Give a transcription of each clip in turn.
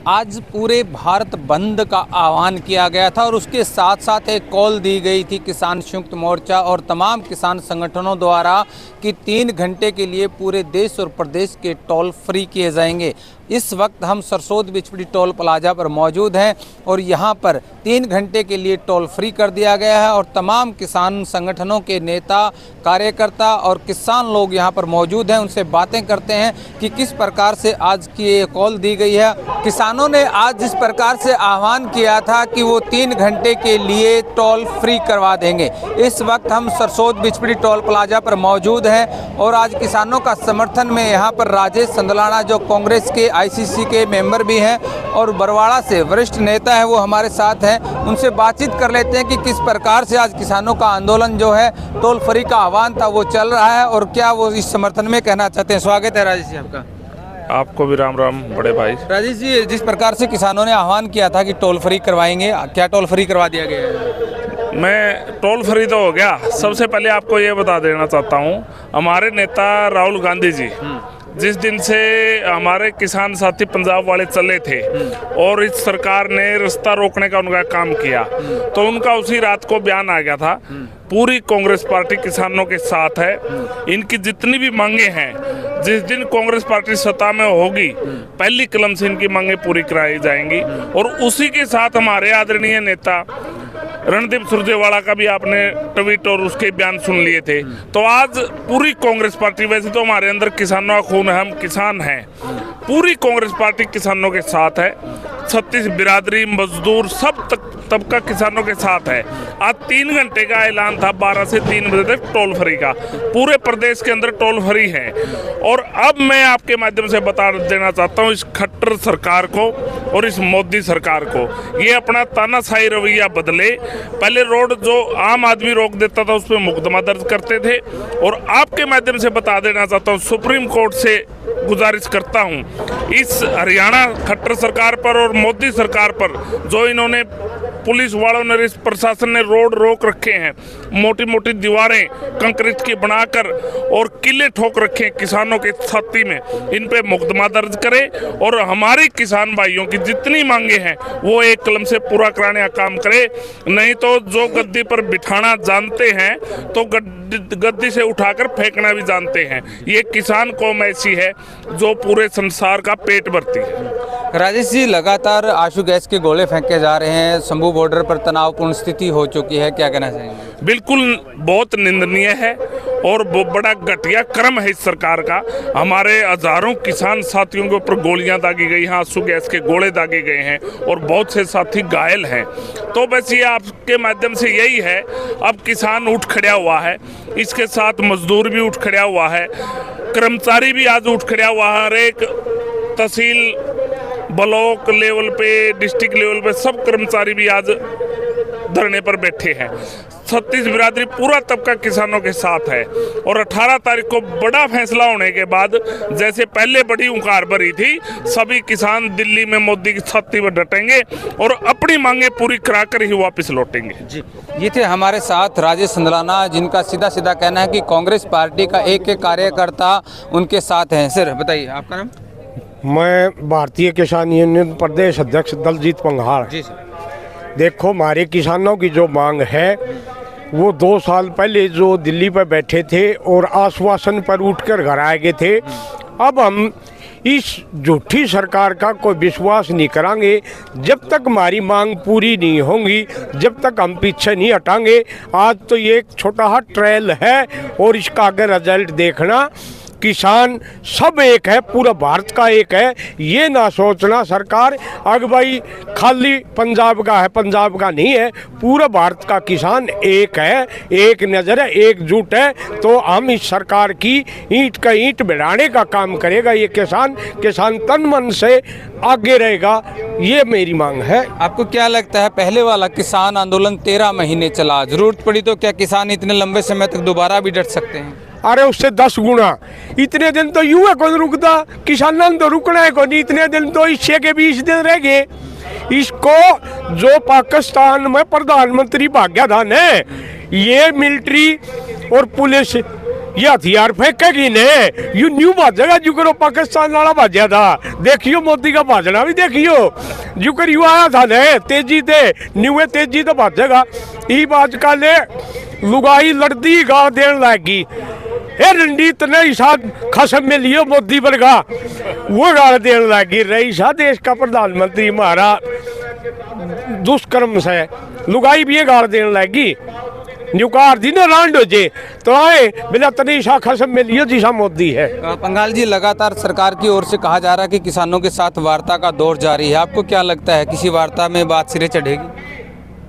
आज पूरे भारत बंद का आह्वान किया गया था और उसके साथ साथ एक कॉल दी गई थी किसान संयुक्त मोर्चा और तमाम किसान संगठनों द्वारा कि 3 घंटे के लिए पूरे देश और प्रदेश के टोल फ्री किए जाएंगे। इस वक्त हम सरसोद बिचपड़ी टोल प्लाजा पर मौजूद हैं और यहाँ पर 3 घंटे के लिए टोल फ्री कर दिया गया है और तमाम किसान संगठनों के नेता, कार्यकर्ता और किसान लोग यहाँ पर मौजूद हैं। उनसे बातें करते हैं कि किस प्रकार से आज की ये कॉल दी गई है। किसानों ने आज जिस प्रकार से आह्वान किया था कि वो 3 घंटे के लिए टोल फ्री करवा देंगे। इस वक्त हम सरसोद बिचपड़ी टोल प्लाजा पर मौजूद हैं और आज किसानों का समर्थन में यहाँ पर राजेश संदलाना जो कांग्रेस के आईसीसी के मेंबर भी हैं और बरवाड़ा से वरिष्ठ नेता हैं वो हमारे साथ हैं। उनसे बातचीत कर लेते हैं कि किस प्रकार से आज किसानों का आंदोलन जो है टोल फ्री का आह्वान था वो चल रहा है और क्या वो इस समर्थन में कहना चाहते हैं। स्वागत है राजेश जी आपका। आपको भी राम राम बड़े भाई। राजेश जी, जिस प्रकार से किसानों ने आह्वान किया था कि टोल फ्री करवाएंगे, क्या टोल फ्री करवा दिया गया है? मैं टोल फ्री तो हो गया। सबसे पहले आपको ये बता देना चाहता हूँ, हमारे नेता राहुल गांधी जी जिस दिन से हमारे किसान साथी पंजाब वाले चले थे और इस सरकार ने रास्ता रोकने का उनका काम किया तो उनका उसी रात को बयान आ गया था। पूरी कांग्रेस पार्टी किसानों के साथ है। इनकी जितनी भी मांगे हैं, जिस दिन कांग्रेस पार्टी सत्ता में होगी पहली कलम से इनकी मांगे पूरी कराई जाएंगी। और उसी के साथ हमारे आदरणीय नेता रणदीप सुरजेवाला का भी आपने ट्वीट और उसके बयान सुन लिए थे। तो आज पूरी कांग्रेस पार्टी, वैसे तो हमारे अंदर किसानों का खून है, हम किसान हैं, पूरी कांग्रेस पार्टी किसानों के साथ है। 36 बिरादरी, मजदूर, सब तबका किसानों के साथ है। आज 3 घंटे का ऐलान था, 12 से 3 बजे तक टोल फ्री का। पूरे प्रदेश के अंदर टोल फ्री है। और अब मैं आपके माध्यम से बता देना चाहता हूँ इस खट्टर सरकार को और इस मोदी सरकार को, ये अपना तानाशाही रवैया बदले। पहले रोड जो आम आदमी रोक देता था उस पर मुकदमा दर्ज करते थे। और आपके माध्यम से बता देना चाहता हूँ, सुप्रीम कोर्ट से गुजारिश करता हूँ इस हरियाणा खट्टर सरकार पर और मोदी सरकार पर जो इन्होंने पुलिस वालों ने, इस प्रशासन ने रोड रोक रखे हैं, मोटी मोटी दीवारें कंक्रीट की बनाकर और किले ठोक रखे हैं किसानों के छाती में, इन पे मुकदमा दर्ज करें और हमारे किसान भाइयों की जितनी मांगे हैं वो एक कलम से पूरा कराने का काम करे। नहीं तो जो गद्दी पर बिठाना जानते हैं तो गद्दी से उठाकर फेंकना भी जानते हैं। ये किसान कौम ऐसी है जो पूरे संसार का पेट भरती है। राजेश जी, लगातार आंसू गैस के गोले फेंके जा रहे हैं, शंभू बॉर्डर पर तनावपूर्ण स्थिति हो चुकी है, क्या कहना चाहेंगे? बिल्कुल बहुत निंदनीय है और बड़ा घटिया क्रम है इस सरकार का। हमारे हजारों किसान साथियों के ऊपर गोलियां दागी गई हैं, आंसू गैस के गोले दागे गए हैं और बहुत से साथी घायल हैं। तो बस ये आपके माध्यम से यही है, अब किसान उठ खड़ा हुआ है, इसके साथ मजदूर भी उठ खड़ा हुआ है, कर्मचारी भी आज उठ खड़ा हुआ है। हर एक तहसील, ब्लॉक लेवल पे, डिस्ट्रिक्ट लेवल पे सब कर्मचारी भी आज धरने पर बैठे हैं। 36 बिरादरी, पूरा तबका किसानों के साथ है। और 18 तारीख को बड़ा फैसला होने के बाद, जैसे पहले बड़ी हुंकार भरी थी, सभी किसान दिल्ली में मोदी की छाती पर डटेंगे और अपनी मांगे पूरी कराकर ही वापस लौटेंगे। जी, ये थे हमारे साथ राजेश संदलाना, जिनका सीधा सीधा कहना है कि कांग्रेस पार्टी का एक एक कार्यकर्ता उनके साथ हैं। सर बताइए, आपका नाम? मैं भारतीय किसान यूनियन प्रदेश अध्यक्ष दलजीत पंघाल। जी सर। देखो, हमारे किसानों की जो मांग है वो 2 साल पहले जो दिल्ली पर बैठे थे और आश्वासन पर उठकर घर आ गए थे, अब हम इस झूठी सरकार का कोई विश्वास नहीं करांगे। जब तक हमारी मांग पूरी नहीं होंगी, जब तक हम पीछे नहीं हटांगे। आज तो ये एक छोटा सा ट्रायल है और इसका अगर रिजल्ट देखना, किसान सब एक है, पूरा भारत का एक है। ये ना सोचना सरकार अगर भाई खाली पंजाब का है, पंजाब का नहीं है, पूरा भारत का किसान एक है, एक नज़र है, एकजुट है। तो हम इस सरकार की ईंट का ईंट बढ़ाने का काम करेगा। ये किसान तन मन से आगे रहेगा, ये मेरी मांग है। आपको क्या लगता है, पहले वाला किसान आंदोलन 13 महीने चला, जरूरत पड़ी तो क्या किसान इतने लंबे समय तक दोबारा भी डट सकते हैं? अरे उससे 10 गुना। इतने दिन तो यूं है कौन रुकता, किसानों ने तो रुकना है कौन। इतने दिन तो इससे के 20 दिन रह गए। इसको जो पाकिस्तान में प्रधानमंत्री भाग्या था ने, ये मिलिट्री और पुलिस ये हथियार फेंकेगी ने यू न्यू भाजेगा जो करो पाकिस्तान वाला भाजा था। देखियो मोदी का भाजना भी देखियो जो कर यू आया था ने तेजी ते न्यूए तेजी तो भाजेगा। ई बात का ले लुगाई लड़ती गाल देने लागी ए रणजीत ने ईसा खसम में लियो मोदी वर्गा वो गाल देने लागी। रईसा देश का प्रधानमंत्री हमारा दुष्कर्म से लुगाई भी ये गाल देने लागी। न्यूकार दी ना रांड हो जे तो आए बिना तनीशा खसम में लियो जिसा मोदी है। पंगाल जी, लगातार सरकार की ओर से कहा जा रहा है कि किसानों के साथ वार्ता का दौर जारी है। आपको क्या लगता है किसी वार्ता में बात सिरे चढ़ेगी?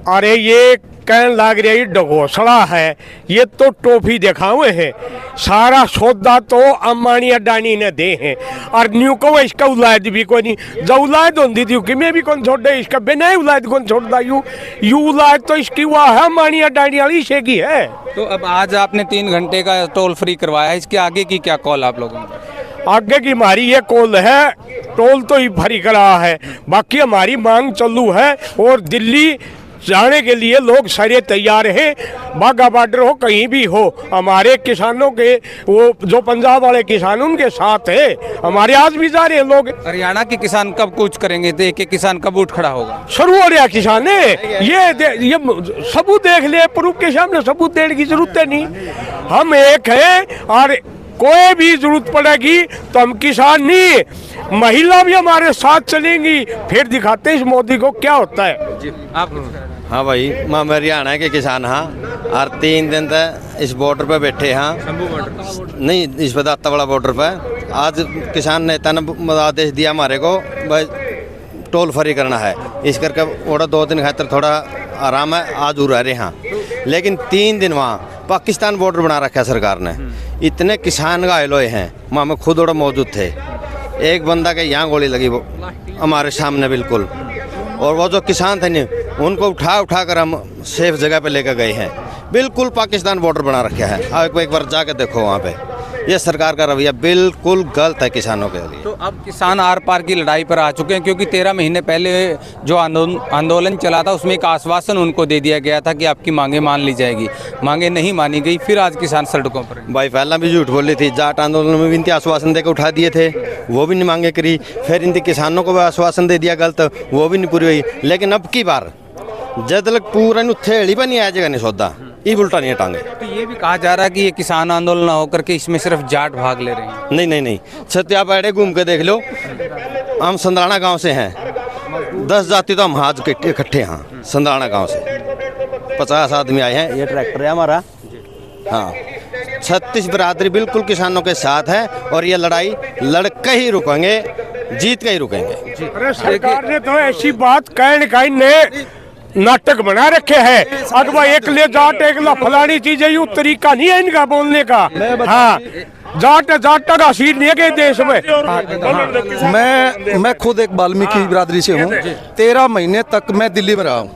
अरे ये कहने लग रही ढगोसला है, ये तो टोफी देखा हुए हैं। सारा सौदा तो अम्बानी अडानी ने दे हैं और न्यू को इसका उलायद भी कोई नहीं। जो उलायद होती थी कि मैं भी कौन छोड़ दे, इसका बिना ही उलायद कौन छोड़ता यू उलायद तो इसकी हुआ है अम्बानी अडानी वाली से की है। तो अब आज आपने 3 घंटे का टोल फ्री करवाया है, इसके आगे की क्या कॉल आप लोगों को? आगे की हमारी ये कॉल है, टोल तो ही फ्री करा है, बाकी हमारी मांग चालू है और दिल्ली जाने के लिए लोग सारे तैयार हैं। बाघा बॉर्डर हो कहीं भी हो, हमारे किसानों के वो जो पंजाब वाले किसान उनके साथ है, हमारे आज भी जा रहे हैं लोग। हरियाणा के किसान कब कूच करेंगे? तो एक किसान कब उठ खड़ा होगा? शुरू हो रहा किसान है ये सबूत देख ले, प्रूफ के सामने सबूत देने की जरूरत है नहीं। हम एक हैं और कोई भी जरूरत पड़ेगी तो हम किसान नहीं, महिला भी हमारे साथ चलेंगी, फिर दिखाते हैं इस मोदी को क्या होता है। जी आप? हाँ भाई, मैं हरियाणा के किसान हाँ, और 3 दिन तक इस बॉर्डर पे बैठे हाँ, नहीं इस पर दातावाड़ा बॉर्डर पे। आज किसान नेता ने आदेश दिया हमारे को भाई टोल फ्री करना है, इस करके थोड़ा 2 दिन खातर थोड़ा आराम है, आज रह रहे हाँ। लेकिन 3 दिन वहाँ पाकिस्तान बॉर्डर बना रखा है सरकार ने। इतने किसान घायल हुए हैं, वहाँ में खुद और मौजूद थे। एक बंदा के यहाँ गोली लगी वो हमारे सामने बिल्कुल, और वो जो किसान थे नहीं उनको उठा कर हम सेफ जगह पे लेकर गए हैं। बिल्कुल पाकिस्तान बॉर्डर बना रखा है, आप एक बार जाकर देखो वहाँ पे। ये सरकार का रवैया बिल्कुल गलत है किसानों के लिए। तो अब किसान आर पार की लड़ाई पर आ चुके हैं, क्योंकि 13 महीने पहले जो आंदोलन चला था उसमें एक आश्वासन उनको दे दिया गया था कि आपकी मांगे मान ली जाएगी, मांगे नहीं मानी गई, फिर आज किसान सड़कों पर। भाई पहला भी झूठ बोली थी, जाट आंदोलन में भी इनके आश्वासन देकर उठा दिए थे, वो भी नहीं मांगे करी। फिर इनके किसानों को भी आश्वासन दे दिया गलत, वो भी नहीं पूरी हुई। लेकिन अब की बार जब तक पूरा थेड़ी पर नहीं आ जाएगा नहीं सौदा, ये उल्टा नहीं हटाएंगे। तो ये भी कहा जा रहा है कि ये किसान आंदोलन ना होकर के इसमें सिर्फ जाट भाग ले रहे हैं। नहीं सत्या पैड़े घूम के देख लो, हम संदराना गांव से हैं, 10 जाति तो हम आज इकट्ठे हैं संदराना गांव से, 50 आदमी आए हैं। ये ट्रैक्टर है हमारा हाँ। 36 बरादरी बिल्कुल किसानों के साथ है और ये लड़ाई लड़के ही रुकेंगे, जीत के ही रुकेंगे। अरे सरकार ने तो ऐसी बात कहीं ने नाटक बना रखे हैं, अगवा एक ले जाट एक ला फलानी चीजें, यूँ तरीका नहीं है इनका बोलने का। हाँ जाट का सीट नहीं है देश में। मैं खुद एक वाल्मीकि बिरादरी से हूँ। 13 महीने तक मैं दिल्ली में रहा हूँ,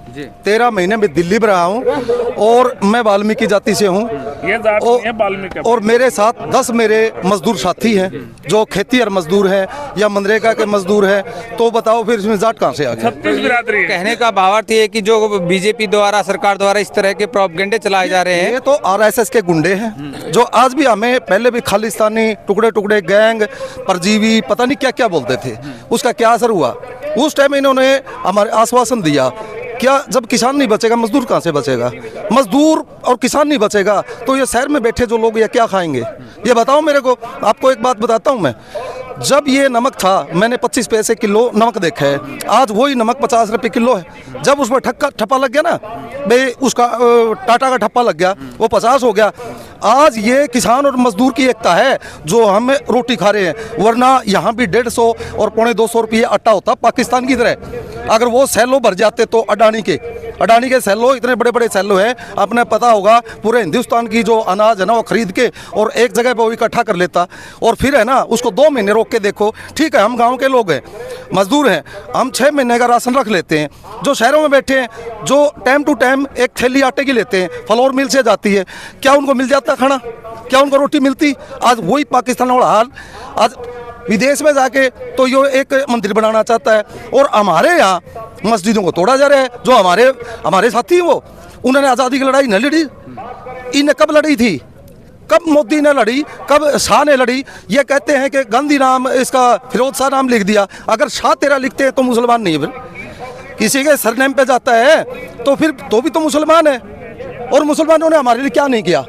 13 महीने में दिल्ली में रहा हूँ और मैं वाल्मीकि जाति से हूँ। और मेरे साथ 10 मेरे मजदूर साथी हैं जो खेती और मजदूर हैं या मनरेगा के मजदूर हैं। तो बताओ फिर इसमें जाट कहाँ से आ गए? कहने का भावार्थ ये कि जो बीजेपी द्वारा सरकार द्वारा इस तरह के प्रोपगेंडे चलाए जा रहे हैं, ये तो आरएसएस के गुंडे हैं जो आज भी हमें पहले भी खालिस्तानी टुकड़े गैंग परजीवी पता नहीं क्या क्या बोलते थे। उसका क्या असर हुआ? उस टाइम इन्होंने हमारे आश्वासन दिया, क्या जब किसान नहीं बचेगा मजदूर कहाँ से बचेगा? मजदूर और किसान नहीं बचेगा तो ये शहर में बैठे जो लोग ये क्या खाएंगे? ये बताओ मेरे को। आपको एक बात बताता हूँ मैं, जब ये नमक था मैंने 25 पैसे किलो नमक देखा है, आज वही नमक 50 रुपये किलो है। जब उसमें ठप्पा लग गया ना भाई, उसका टाटा का ठप्पा लग गया, वो 50 हो गया। आज ये किसान और मजदूर की एकता है जो हम रोटी खा रहे हैं, वरना यहाँ भी 150 और 250 रुपये आटा होता पाकिस्तान की तरह। अगर वो सैलो भर जाते तो अडानी के सैलो, इतने बड़े बड़े सैलो हैं, आपने पता होगा पूरे हिंदुस्तान की जो अनाज है ना वो खरीद के और एक जगह पे वो इकट्ठा कर लेता और फिर है ना उसको 2 महीने रोक के देखो। ठीक है हम गांव के लोग हैं, मजदूर हैं, हम 6 महीने का राशन रख लेते हैं। जो शहरों में बैठे हैं जो टाइम टू टाइम एक थैली आटे की लेते हैं, फ्लोर मिल से जाती है, क्या उनको मिल जाता खाना? क्या उनको रोटी मिलती? आज वही पाकिस्तान वाला हाल। आज विदेश में जाके तो यो एक मंदिर बनाना चाहता है और हमारे यहाँ मस्जिदों को तोड़ा जा रहा है। जो हमारे साथी वो उन्होंने आज़ादी की लड़ाई न लड़ी, इन्हें कब लड़ी थी? कब मोदी ने लड़ी, कब शाह ने लड़ी। ये कहते हैं कि गांधी नाम इसका फिरोज शाह नाम लिख दिया, अगर शाह तेरा लिखते हैं तो मुसलमान नहीं है। फिर किसी के सरनेम पे जाता है तो फिर तो भी तो मुसलमान है। और मुसलमानों ने हमारे लिए क्या नहीं किया।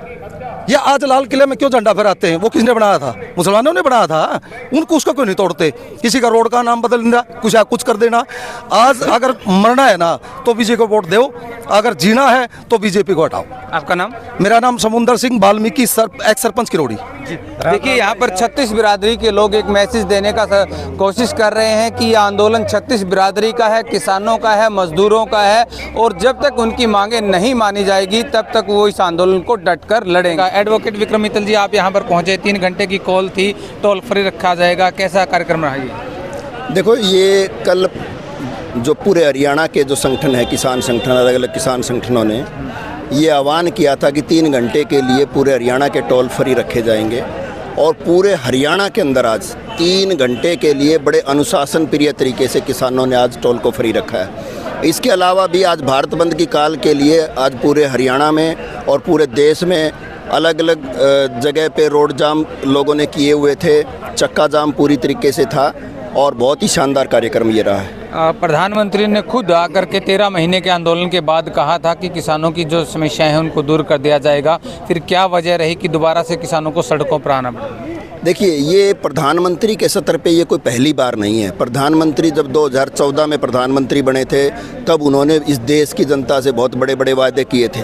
ये आज लाल किले में क्यों झंडा फहराते हैं, वो किसने बनाया था? मुसलमानों ने बनाया था। उनको उसको क्यों नहीं तोड़ते? किसी का रोड का नाम बदल देना, कुछ कर देना। आज अगर मरना है ना तो बीजेपी को वोट दो, अगर जीना है तो बीजेपी को हटाओ। आपका नाम? मेरा नाम समुंदर सिंह, वाल्मीकि एक्स सरपंच किरोड़ी। देखिए, यहाँ पर 36 बिरादरी के लोग एक मैसेज देने का कोशिश कर रहे हैं कि ये आंदोलन 36 बिरादरी का है, किसानों का है, मजदूरों का है, और जब तक उनकी मांगे नहीं मानी जाएगी तब तक वो इस आंदोलन को डटकर लड़ेगा। एडवोकेट विक्रम मित्तल जी, आप यहाँ पर पहुँचे, 3 घंटे की कॉल थी, टोल फ्री रखा जाएगा, कैसा कार्यक्रम रहा ये? देखो, ये कल जो पूरे हरियाणा के जो संगठन है, किसान संगठन, अलग अलग किसान संगठनों ने ये आह्वान किया था कि 3 घंटे के लिए पूरे हरियाणा के टोल फ्री रखे जाएंगे। और पूरे हरियाणा के अंदर आज 3 घंटे के लिए बड़े अनुशासन प्रिय तरीके से किसानों ने आज टोल को फ्री रखा है। इसके अलावा भी आज भारत बंद की काल के लिए आज पूरे हरियाणा में और पूरे देश में अलग अलग जगह पे रोड जाम लोगों ने किए हुए थे, चक्का जाम पूरी तरीके से था और बहुत ही शानदार कार्यक्रम ये रहा है। प्रधानमंत्री ने खुद आकर के 13 महीने के आंदोलन के बाद कहा था कि किसानों की जो समस्याएं हैं उनको दूर कर दिया जाएगा। फिर क्या वजह रही कि दोबारा से किसानों को सड़कों पर आना पड़ा? देखिए, ये प्रधानमंत्री के सत्र पे ये कोई पहली बार नहीं है। प्रधानमंत्री जब 2014 में प्रधानमंत्री बने थे तब उन्होंने इस देश की जनता से बहुत बड़े बड़े वादे किए थे।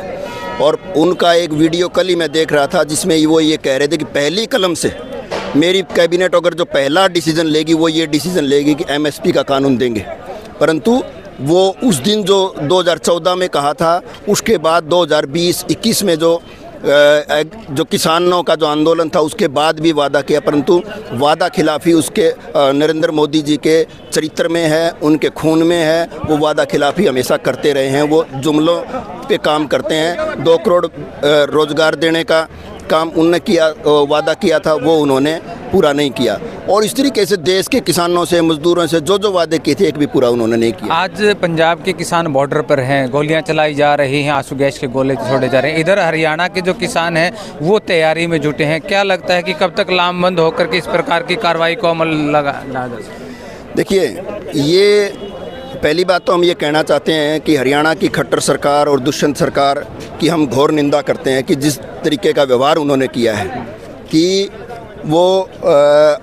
और उनका एक वीडियो कल ही मैं देख रहा था जिसमें वो ये कह रहे थे कि पहली कलम से मेरी कैबिनेट अगर जो पहला डिसीजन लेगी वो ये डिसीजन लेगी कि एमएसपी का कानून देंगे। परंतु वो उस दिन जो 2014 में कहा था, उसके बाद 2020-21 में जो किसानों का जो आंदोलन था उसके बाद भी वादा किया, परंतु वादा खिलाफी उसके नरेंद्र मोदी जी के चरित्र में है, उनके खून में है। वो वादा खिलाफी हमेशा करते रहे हैं। वो जुमलों पे काम करते हैं। 2 करोड़ रोजगार देने का काम उन्होंने किया, वादा किया था, वो उन्होंने पूरा नहीं किया। और इस तरीके से देश के किसानों से, मजदूरों से जो वादे किए थे एक भी पूरा उन्होंने नहीं किया। आज पंजाब के किसान बॉर्डर पर हैं, गोलियां चलाई जा रही हैं, आंसू गैस के गोले छोड़े जा रहे हैं। इधर हरियाणा के जो किसान हैं वो तैयारी में जुटे हैं। क्या लगता है कि कब तक लामबंद होकर के इस प्रकार की कार्रवाई को अमल लगा? देखिए, ये पहली बात तो हम ये कहना चाहते हैं कि हरियाणा की खट्टर सरकार और दुष्यंत सरकार की हम घोर निंदा करते हैं कि जिस तरीके का व्यवहार उन्होंने किया है कि वो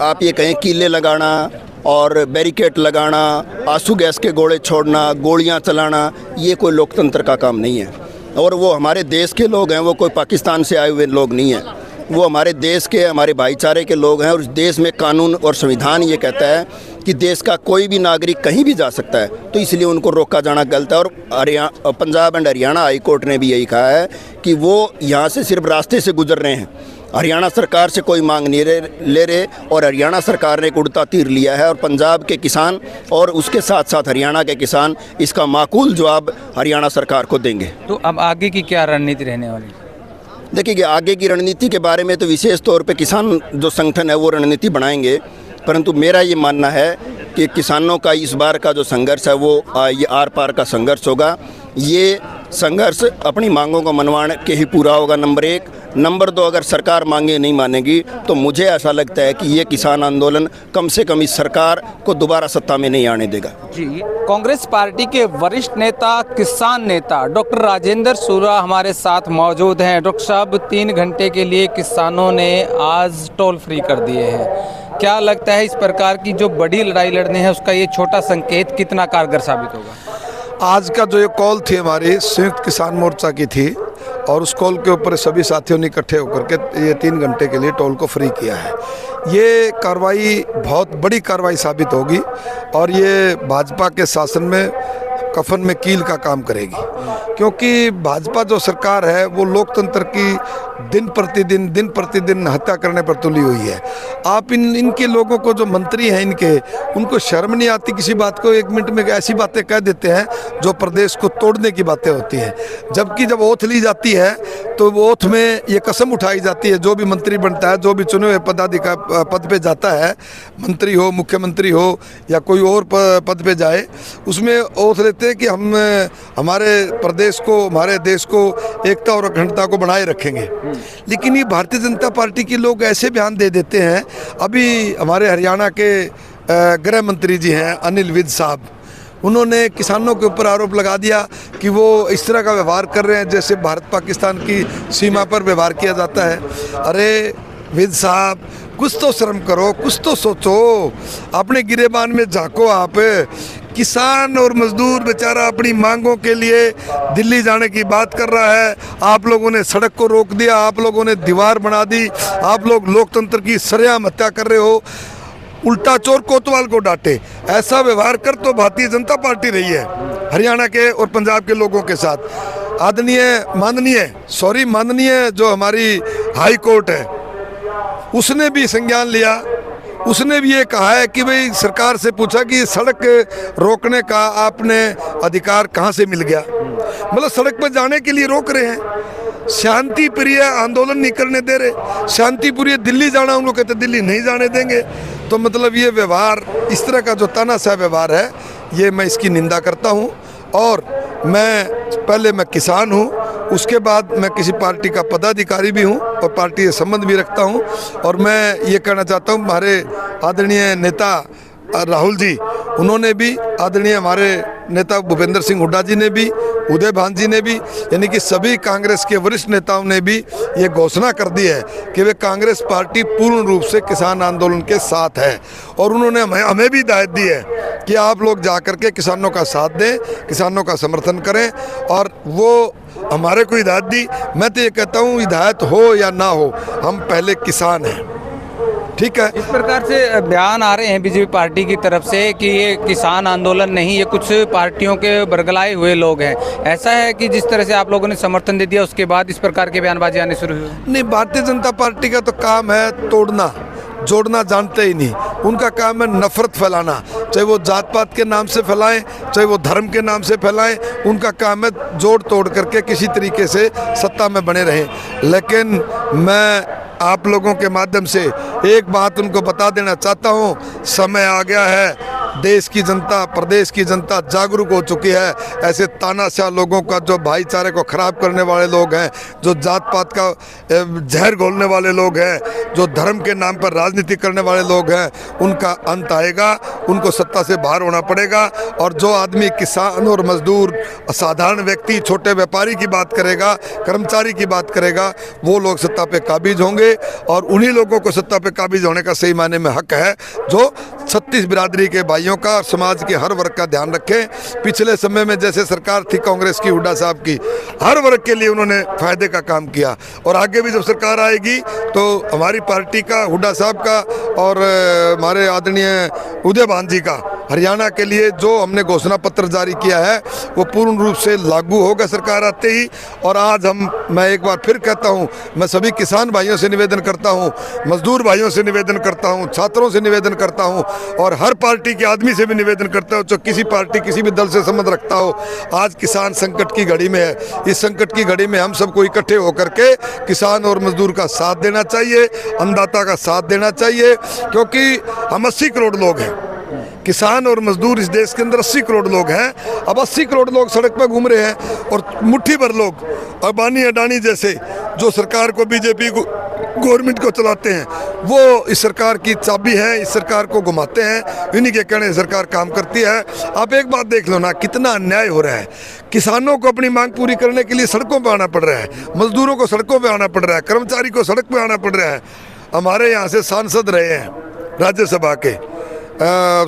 आप ये कहें कीले लगाना और बैरिकेड लगाना, आंसू गैस के गोले छोड़ना, गोलियां चलाना, ये कोई लोकतंत्र का काम नहीं है। और वो हमारे देश के लोग हैं, वो कोई पाकिस्तान से आए हुए लोग नहीं हैं। वो हमारे देश के, हमारे भाईचारे के लोग हैं। और इस देश में कानून और संविधान ये कहता है कि देश का कोई भी नागरिक कहीं भी जा सकता है, तो इसलिए उनको रोका जाना गलत है। और Punjab and Haryana high court ने भी यही कहा है कि वो यहाँ से सिर्फ रास्ते से गुजर रहे हैं, हरियाणा सरकार से कोई मांग नहीं ले रहे। और हरियाणा सरकार ने एक उड़ता तीर लिया है और पंजाब के किसान और उसके साथ साथ हरियाणा के किसान इसका माकूल जवाब हरियाणा सरकार को देंगे। तो अब आगे की क्या रणनीति रहने वाली? देखिए, आगे की रणनीति के बारे में तो विशेष तौर पे किसान जो संगठन है वो रणनीति बनाएंगे, परंतु मेरा ये मानना है कि किसानों का इस बार का जो संघर्ष है वो ये आर पार का संघर्ष होगा। ये संघर्ष अपनी मांगों को मनवाने के ही पूरा होगा, नंबर 1। नंबर 2, अगर सरकार मांगे नहीं मानेगी तो मुझे ऐसा लगता है कि ये किसान आंदोलन कम से कम इस सरकार को दोबारा सत्ता में नहीं आने देगा। जी, कांग्रेस पार्टी के वरिष्ठ नेता, किसान नेता डॉक्टर राजेंद्र सूरा हमारे साथ मौजूद हैं। डॉक्टर साहब, 3 घंटे के लिए किसानों ने आज टोल फ्री कर दिए हैं। क्या लगता है इस प्रकार की जो बड़ी लड़ाई लड़नी है उसका ये छोटा संकेत कितना कारगर साबित होगा? आज का जो ये कॉल थी हमारी संयुक्त किसान मोर्चा की थी और उस कॉल के ऊपर सभी साथियों ने इकट्ठे होकर के ये 3 घंटे के लिए टोल को फ्री किया है। ये कार्रवाई बहुत बड़ी कार्रवाई साबित होगी और ये भाजपा के शासन में कफन में कील का काम करेगी, क्योंकि भाजपा जो सरकार है वो लोकतंत्र की दिन प्रतिदिन हत्या करने पर तुली हुई है। आप इनके लोगों को, जो मंत्री हैं इनके, उनको शर्म नहीं आती किसी बात को? 1 मिनट में ऐसी बातें कह देते हैं जो प्रदेश को तोड़ने की बातें होती हैं। जबकि जब ओथ ली जाती है तो ओथ में ये कसम उठाई जाती है, जो भी मंत्री बनता है, जो भी चुने हुए पदाधिकारी पद पे जाता है, मंत्री हो, मुख्यमंत्री हो या कोई और पद पे जाए, उसमें ओथ लेते हैं कि हम हमारे प्रदेश को, हमारे देश को एकता और अखंडता को बनाए रखेंगे। लेकिन ये भारतीय जनता पार्टी के लोग ऐसे बयान दे देते हैं। अभी हमारे हरियाणा के गृह मंत्री जी हैं अनिल विज साहब, उन्होंने किसानों के ऊपर आरोप लगा दिया कि वो इस तरह का व्यवहार कर रहे हैं जैसे भारत पाकिस्तान की सीमा पर व्यवहार किया जाता है। अरे विद साहब, कुछ तो शर्म करो, कुछ तो सोचो, अपने गिरेबान में झांको। आप किसान और मजदूर बेचारा अपनी मांगों के लिए दिल्ली जाने की बात कर रहा है, आप लोगों ने सड़क को रोक दिया, आप लोगों ने दीवार बना दी, आप लोग लोकतंत्र की सरेआम हत्या कर रहे हो, उल्टा चोर कोतवाल को डांटे। ऐसा व्यवहार कर तो भारतीय जनता पार्टी रही है हरियाणा के और पंजाब के लोगों के साथ। माननीय जो हमारी हाई कोर्ट है, उसने भी संज्ञान लिया। उसने भी ये कहा है कि भाई सरकार से पूछा कि सड़क रोकने का आपने अधिकार कहाँ से मिल गया। मतलब सड़क पर जाने के लिए रोक रहे हैं, शांति प्रिय आंदोलन नहीं करने दे रहे। शांति प्रिय दिल्ली जाना, उन लोग कहते दिल्ली नहीं जाने देंगे। तो मतलब ये व्यवहार, इस तरह का जो तानाशाह व्यवहार है, ये मैं इसकी निंदा करता हूँ। और मैं किसान हूँ, उसके बाद मैं किसी पार्टी का पदाधिकारी भी हूँ और पार्टी से संबंध भी रखता हूँ। और मैं ये कहना चाहता हूँ, हमारे आदरणीय नेता राहुल जी, उन्होंने भी, आदरणीय हमारे नेता भूपेंद्र सिंह हुड्डा जी ने भी, उदय भान जी ने भी, यानी कि सभी कांग्रेस के वरिष्ठ नेताओं ने भी ये घोषणा कर दी है कि वे कांग्रेस पार्टी पूर्ण रूप से किसान आंदोलन के साथ है। और उन्होंने हमें भी हिदायत दी है कि आप लोग जा कर के किसानों का साथ दें, किसानों का समर्थन करें। और वो हमारे को हिदायत दी। मैं तो ये कहता हूँ, हिदायत हो या ना हो, हम पहले किसान हैं, ठीक है। इस प्रकार से बयान आ रहे हैं बीजेपी पार्टी की तरफ से कि ये किसान आंदोलन नहीं, ये कुछ पार्टियों के बरगलाए हुए लोग हैं। ऐसा है कि जिस तरह से आप लोगों ने समर्थन दे दिया, उसके बाद इस प्रकार के बयानबाजी आने शुरू हुई? नहीं, भारतीय जनता पार्टी का तो काम है तोड़ना, जोड़ना जानते ही नहीं। उनका काम है नफरत फैलाना, चाहे वो जात पात के नाम से फैलाएं, चाहे वो धर्म के नाम से फैलाएं। उनका काम है जोड़ तोड़ करके किसी तरीके से सत्ता में बने रहें। लेकिन मैं आप लोगों के माध्यम से एक बात उनको बता देना चाहता हूँ, समय आ गया है। देश की जनता, प्रदेश की जनता जागरूक हो चुकी है। ऐसे तानाशाह लोगों का, जो भाईचारे को खराब करने वाले लोग हैं, जो जात पात का जहर घोलने वाले लोग हैं, जो धर्म के नाम पर राजनीति करने वाले लोग हैं, उनका अंत आएगा। उनको सत्ता से बाहर होना पड़ेगा। और जो आदमी किसान और मजदूर, साधारण व्यक्ति, छोटे व्यापारी की बात करेगा, कर्मचारी की बात करेगा, वो लोग सत्ता पे काबिज होंगे। और उन्हीं लोगों को सत्ता पे काबिज होने का सही मायने में हक है, जो 36 बिरादरी के भाइयों का, समाज के हर वर्ग का ध्यान रखें। पिछले समय में जैसे सरकार थी कांग्रेस की, हुड्डा साहब की, हर वर्ग के लिए उन्होंने फायदे का काम किया। और आगे भी जब सरकार आएगी तो हमारी पार्टी का, हुड्डा साहब का और हमारे आदरणीय उदय भान जी का, हरियाणा के लिए जो हमने घोषणा पत्र जारी किया है, वो पूर्ण रूप से लागू होगा सरकार आते ही। और आज मैं एक बार फिर कहता हूँ, मैं सभी किसान भाइयों से निवेदन करता हूँ, मजदूर भाइयों से निवेदन करता हूँ, छात्रों से निवेदन करता हूँ और हर पार्टी के आदमी से भी निवेदन करता हूँ जो किसी पार्टी, किसी भी दल से संबंध रखता हो। आज किसान संकट की घड़ी में है। इस संकट की घड़ी में हम सबको इकट्ठे होकर के किसान और मजदूर का साथ देना चाहिए, अन्नदाता का साथ देना चाहिए। क्योंकि हम 80 करोड़ लोग हैं, किसान और मजदूर इस देश के अंदर 80 करोड़ लोग हैं। अब 80 करोड़ लोग सड़क पर घूम रहे हैं और मुट्ठी भर लोग, अंबानी अडानी जैसे, जो सरकार को, बीजेपी को, गवर्नमेंट को चलाते हैं, वो इस सरकार की चाबी है, इस सरकार को घुमाते हैं। इन्हीं के कहने सरकार काम करती है। आप एक बात देख लो ना, कितना अन्याय हो रहा है। किसानों को अपनी मांग पूरी करने के लिए सड़कों पर आना पड़ रहा है, मजदूरों को सड़कों पर आना पड़ रहा है, कर्मचारी को सड़क पर आना पड़ रहा है। हमारे यहाँ से सांसद रहे हैं राज्यसभा के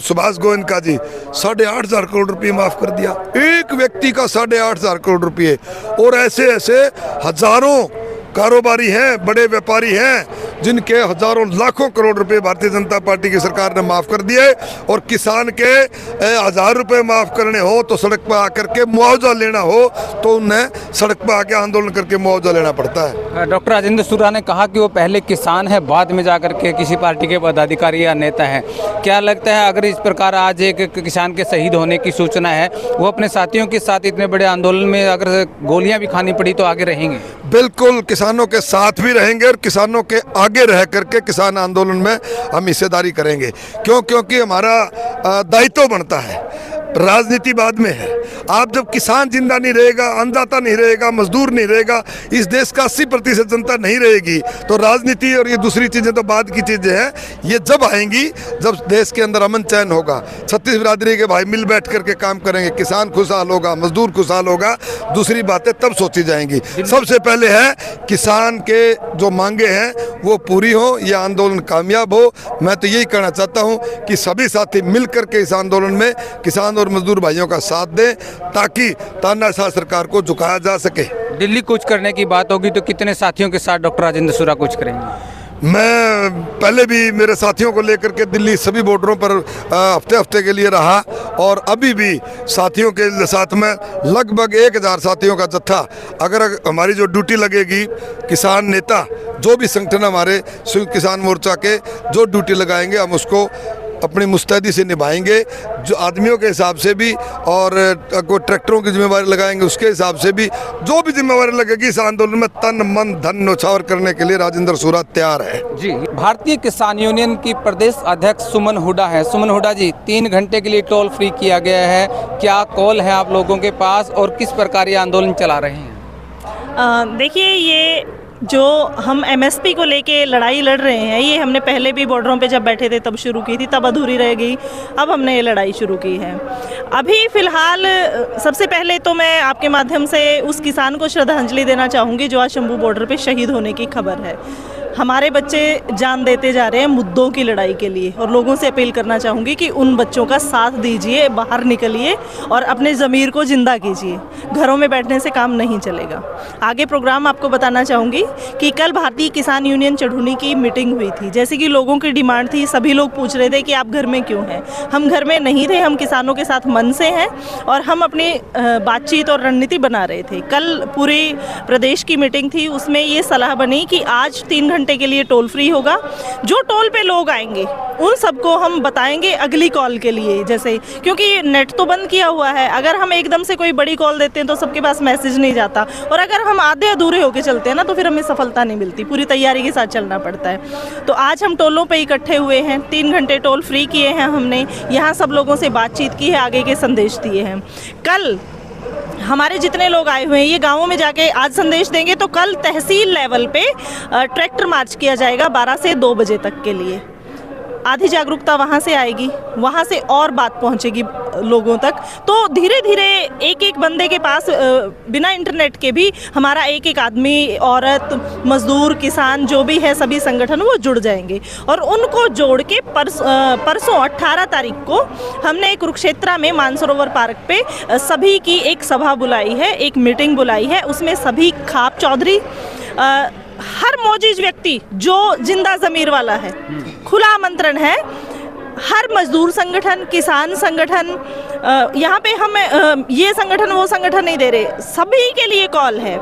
सुभाष गोयनका जी, 8,500 करोड़ रुपये माफ कर दिया, एक व्यक्ति का 8,500 करोड़ रुपये। और ऐसे ऐसे हजारों कारोबारी हैं, बड़े व्यापारी हैं, जिनके हजारों लाखों करोड़ रुपए भारतीय जनता पार्टी की सरकार ने माफ कर दिए। और किसान के 1,000 रुपए माफ करने हो तो सड़क पर आकर के मुआवजा लेना हो तो उन्हें सड़क पर आके आंदोलन करके मुआवजा लेना पड़ता है। डॉक्टर राजेंद्र शुरा ने कहा कि वो पहले किसान है, बाद में जाकर के किसी पार्टी के पदाधिकारी या नेता है। क्या लगता है, अगर इस प्रकार आज एक किसान के शहीद होने की सूचना है, वो अपने साथियों के साथ इतने बड़े आंदोलन में अगर गोलियां भी खानी पड़ी तो आगे रहेंगे? बिल्कुल किसानों के साथ भी रहेंगे और किसानों के आगे रह करके किसान आंदोलन में हम हिस्सेदारी करेंगे। क्योंकि हमारा दायित्व बनता है, राजनीति बाद में है। आप जब किसान जिंदा नहीं रहेगा, अन्नदाता नहीं रहेगा, मजदूर नहीं रहेगा, इस देश का 80% जनता नहीं रहेगी, तो राजनीति और ये दूसरी चीज़ें तो बाद की चीज़ें हैं। ये जब आएंगी जब देश के अंदर अमन चैन होगा, 36 बिरादरी के भाई मिल बैठ करके काम करेंगे, किसान खुशहाल होगा, मजदूर खुशहाल होगा, दूसरी बातें तब सोची जाएंगी। सबसे पहले है किसान के जो मांगे हैं वो पूरी हो, ये आंदोलन कामयाब हो। मैं तो यही कहना चाहता हूँ कि सभी साथी मिल करके इस आंदोलन में किसान और मजदूर भाइयों का साथ दें, ताकि तानाशाह सरकार को झुकाया जा सके। दिल्ली कूच करने की बात होगी तो कितने साथियों के साथ डॉक्टर राजेंद्र शुरा कूच करेंगे? मैं पहले भी मेरे साथियों को लेकर के दिल्ली सभी बॉर्डरों पर हफ्ते हफ्ते के लिए रहा, और अभी भी साथियों के साथ में लगभग 1000 साथियों का जत्था। अगर हमारी जो ड्यूटी लगेगी, किसान नेता जो भी संगठन हमारे संयुक्त किसान मोर्चा के जो ड्यूटी लगाएंगे हम उसको अपनी मुस्तैदी से निभाएंगे, जो आदमियों के हिसाब से भी और कोई ट्रैक्टरों की जिम्मेवारी लगाएंगे उसके हिसाब से भी, जो भी जिम्मेवारी लगेगी इस आंदोलन में तन मन धन न्यौछावर करने के लिए राजेंद्र शुरा तैयार है। जी, भारतीय किसान यूनियन की प्रदेश अध्यक्ष सुमन हुडा है। सुमन हुडा जी, 3 घंटे के लिए टोल फ्री किया गया है, क्या कॉल है आप लोगों के पास और किस प्रकार ये आंदोलन चला रहे हैं? देखिए, ये जो हम एमएसपी को लेके लड़ाई लड़ रहे हैं, ये हमने पहले भी बॉर्डरों पे जब बैठे थे तब शुरू की थी, तब अधूरी रह गई, अब हमने ये लड़ाई शुरू की है। अभी फ़िलहाल सबसे पहले तो मैं आपके माध्यम से उस किसान को श्रद्धांजलि देना चाहूँगी जो आज शंभू बॉर्डर पे शहीद होने की खबर है। हमारे बच्चे जान देते जा रहे हैं मुद्दों की लड़ाई के लिए, और लोगों से अपील करना चाहूँगी कि उन बच्चों का साथ दीजिए, बाहर निकलिए और अपने ज़मीर को ज़िंदा कीजिए। घरों में बैठने से काम नहीं चलेगा। आगे प्रोग्राम आपको बताना चाहूँगी कि कल भारतीय किसान यूनियन चढ़ूनी की मीटिंग हुई थी। जैसे कि लोगों की डिमांड थी, सभी लोग पूछ रहे थे कि आप घर में क्यों हैं। हम घर में नहीं थे, हम किसानों के साथ मन से हैं और हम अपनी बातचीत और रणनीति बना रहे थे। कल पूरे प्रदेश की मीटिंग थी, उसमें ये सलाह बनी कि आज 3 घंटे के लिए टोल फ्री होगा। जो टोल पे लोग आएंगे उन सबको हम बताएंगे अगली कॉल के लिए, जैसे क्योंकि नेट तो बंद किया हुआ है, अगर हम एकदम से कोई बड़ी कॉल देते हैं तो सबके पास मैसेज नहीं जाता, और अगर हम आधे अधूरे होके चलते हैं ना तो फिर हमें सफलता नहीं मिलती, पूरी तैयारी के साथ चलना पड़ता है। तो आज हम टोलों पे इकट्ठे हुए हैं, 3 घंटे टोल फ्री किए हैं हमने, यहाँ सब लोगों से बातचीत की है, आगे के संदेश दिए हैं। कल हमारे जितने लोग आए हुए हैं ये गाँवों में जाके आज संदेश देंगे, तो कल तहसील लेवल पे ट्रैक्टर मार्च किया जाएगा 12 से 2 बजे तक के लिए। आधी जागरूकता वहाँ से आएगी, वहाँ से और बात पहुँचेगी लोगों तक। तो धीरे धीरे एक एक बंदे के पास बिना इंटरनेट के भी हमारा एक एक आदमी, औरत, मजदूर, किसान जो भी है सभी संगठन वो जुड़ जाएंगे, और उनको जोड़ के परसों 18 तारीख को हमने कुरुक्षेत्र में मानसरोवर पार्क पे सभी की एक सभा बुलाई है, एक मीटिंग बुलाई है। उसमें सभी खाप चौधरी, हर मौजूद व्यक्ति जो जिंदा ज़मीर वाला है, खुला आमंत्रण है। हर मजदूर संगठन, किसान संगठन, यहाँ पे हम ये संगठन वो संगठन नहीं दे रहे, सभी के लिए कॉल है।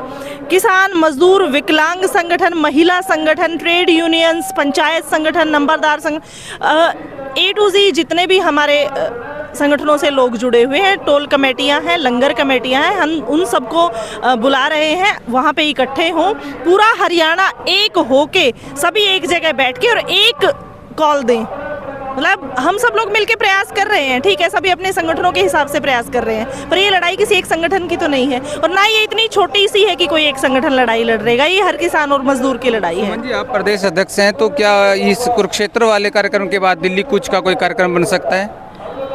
किसान, मजदूर, विकलांग संगठन, महिला संगठन, ट्रेड यूनियंस, पंचायत संगठन, नंबरदार A to Z जितने भी हमारे संगठनों से लोग जुड़े हुए हैं, टोल कमेटियां हैं, लंगर कमेटियां हैं, हम उन सबको बुला रहे हैं, वहाँ पे इकट्ठे हों। पूरा हरियाणा एक होके सभी एक जगह बैठ के और एक कॉल दें। मतलब हम सब लोग मिलके प्रयास कर रहे हैं, ठीक है, सभी अपने संगठनों के हिसाब से प्रयास कर रहे हैं, पर ये लड़ाई किसी एक संगठन की तो नहीं है, और ना ये इतनी छोटी सी है कि कोई एक संगठन लड़ाई लड़ रहेगा। ये हर किसान और मजदूर की लड़ाई है। जी, आप प्रदेश अध्यक्ष हैं, तो क्या इस कुरुक्षेत्र वाले कार्यक्रम के बाद दिल्ली कूच का कोई कार्यक्रम बन सकता है?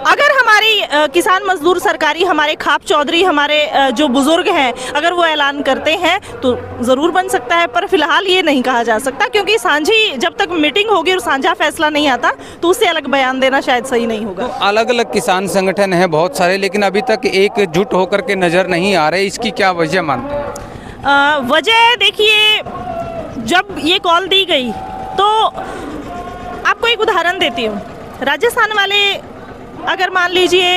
अगर हमारी किसान मजदूर सरकारी, हमारे खाप चौधरी, हमारे जो बुजुर्ग हैं, अगर वो ऐलान करते हैं तो ज़रूर बन सकता है, पर फिलहाल ये नहीं कहा जा सकता, क्योंकि सांझी जब तक मीटिंग होगी और साझा फैसला नहीं आता तो उससे अलग बयान देना शायद सही नहीं होगा। तो अलग अलग किसान संगठन हैं बहुत सारे, लेकिन अभी तक एकजुट होकर के नज़र नहीं आ रहे, इसकी क्या वजह मानते हैं? वजह देखिए, जब ये कॉल दी गई तो आपको एक उदाहरण देती हूँ। राजस्थान वाले अगर मान लीजिए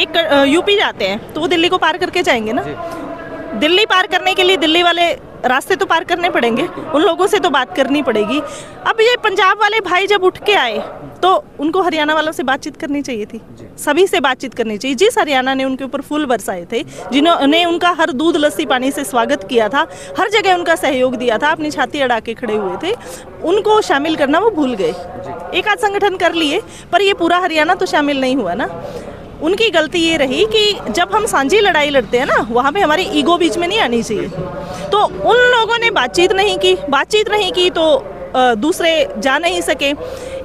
एक यूपी जाते हैं तो वो दिल्ली को पार करके जाएंगे ना। दिल्ली पार करने के लिए दिल्ली वाले रास्ते तो पार करने पड़ेंगे, उन लोगों से तो बात करनी पड़ेगी। अब ये पंजाब वाले भाई जब उठ के आए तो उनको हरियाणा वालों से बातचीत करनी चाहिए थी, सभी से बातचीत करनी चाहिए। जिस हरियाणा ने उनके ऊपर फूल बरसाए थे, जिन्होंने उनका हर दूध लस्सी पानी से स्वागत किया था, हर जगह उनका सहयोग दिया था, अपनी छाती अड़ा के खड़े हुए थे, उनको शामिल करना वो भूल गए। एक आध संगठन कर लिए, पर ये पूरा हरियाणा तो शामिल नहीं हुआ ना। उनकी गलती ये रही कि जब हम सांझी लड़ाई लड़ते हैं ना, वहाँ पे हमारी ईगो बीच में नहीं आनी चाहिए। तो उन लोगों ने बातचीत नहीं की तो दूसरे जा नहीं सके।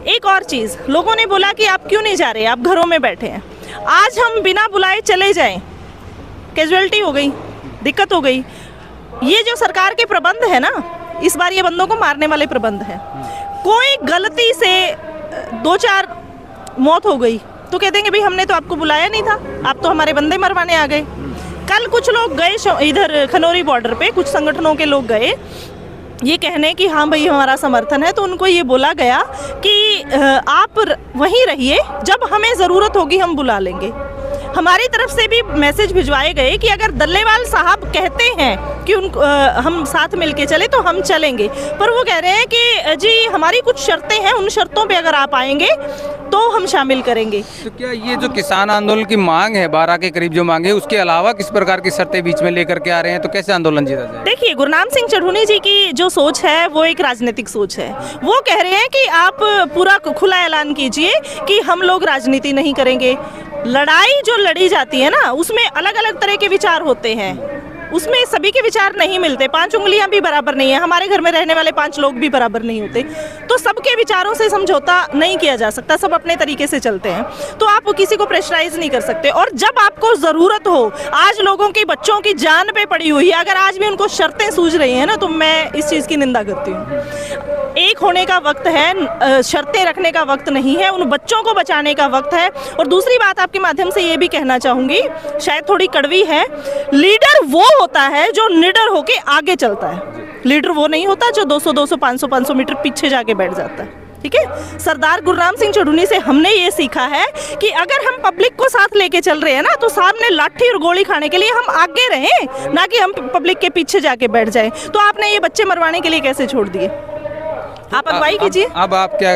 एक और चीज़, लोगों ने बोला कि आप क्यों नहीं जा रहे, आप घरों में बैठे हैं। आज हम बिना बुलाए चले जाएं, कैजुअलिटी हो गई, दिक्कत हो गई। ये जो सरकार के प्रबंध है ना, इस बार ये बंदों को मारने वाले प्रबंध है। कोई गलती से 2-4 मौत हो गई तो कह देंगे भाई हमने तो आपको बुलाया नहीं था, आप तो हमारे बंदे मरवाने आ गए। कल कुछ लोग गए इधर खनौरी बॉर्डर पे, कुछ संगठनों के लोग गए ये कहने कि हाँ भाई हमारा समर्थन है, तो उनको ये बोला गया कि आप वहीं रहिए, जब हमें ज़रूरत होगी हम बुला लेंगे। हमारी तरफ से भी मैसेज भिजवाए गए कि अगर दल्लेवाल साहब कहते हैं कि हम साथ मिलके चले तो हम चलेंगे, पर वो कह रहे हैं कि जी हमारी कुछ शर्तें हैं, उन शर्तों पे अगर आप आएंगे तो हम शामिल करेंगे। तो क्या ये जो किसान आंदोलन की मांग है 12 के करीब जो मांग है, उसके अलावा किस प्रकार की शर्तें बीच में लेकर के आ रहे हैं, तो कैसे आंदोलन जीता जाए? देखिए, गुरनाम सिंह चढ़ूनी जी की जो सोच है वो एक राजनीतिक सोच है। वो कह रहे हैं कि आप पूरा खुला ऐलान कीजिए कि हम लोग राजनीति नहीं करेंगे। लड़ाई जो लड़ी जाती है ना, उसमें अलग अलग तरह के विचार होते हैं, उसमें सभी के विचार नहीं मिलते। 5 उंगलियां भी बराबर नहीं है, हमारे घर में रहने वाले 5 लोग भी बराबर नहीं होते, तो सबके विचारों से समझौता नहीं किया जा सकता। सब अपने तरीके से चलते हैं, तो आप किसी को प्रेशराइज नहीं कर सकते। और जब आपको ज़रूरत हो, आज लोगों की बच्चों की जान पे पड़ी हुई है, अगर आज भी उनको शर्तें सूझ रही हैं ना, तो मैं इस चीज़ की निंदा करती हूँ। एक होने का वक्त है, शर्तें रखने का वक्त नहीं है, उन बच्चों को बचाने का वक्त है। और दूसरी बात आपके माध्यम से ये भी कहना चाहूँगी, शायद थोड़ी कड़वी है, लीडर वो होता है जो निडर होके आगे चलता है। लीडर वो नहीं होता जो 200-200, 500-500 मीटर पीछे जाके बैठ जाता है। ठीक है, सरदार गुरनाम सिंह चढ़ूनी से हमने ये सीखा है कि अगर हम पब्लिक को साथ लेके चल रहे हैं ना, तो सामने लाठी और गोली खाने के लिए हम आगे रहें, ना कि हम पब्लिक के पीछे जाके बैठ जाएं। तो आपने ये बच्चे मरवाने के लिए कैसे छोड़ दिए? आप अगुवाई कीजिए। अब आप क्या,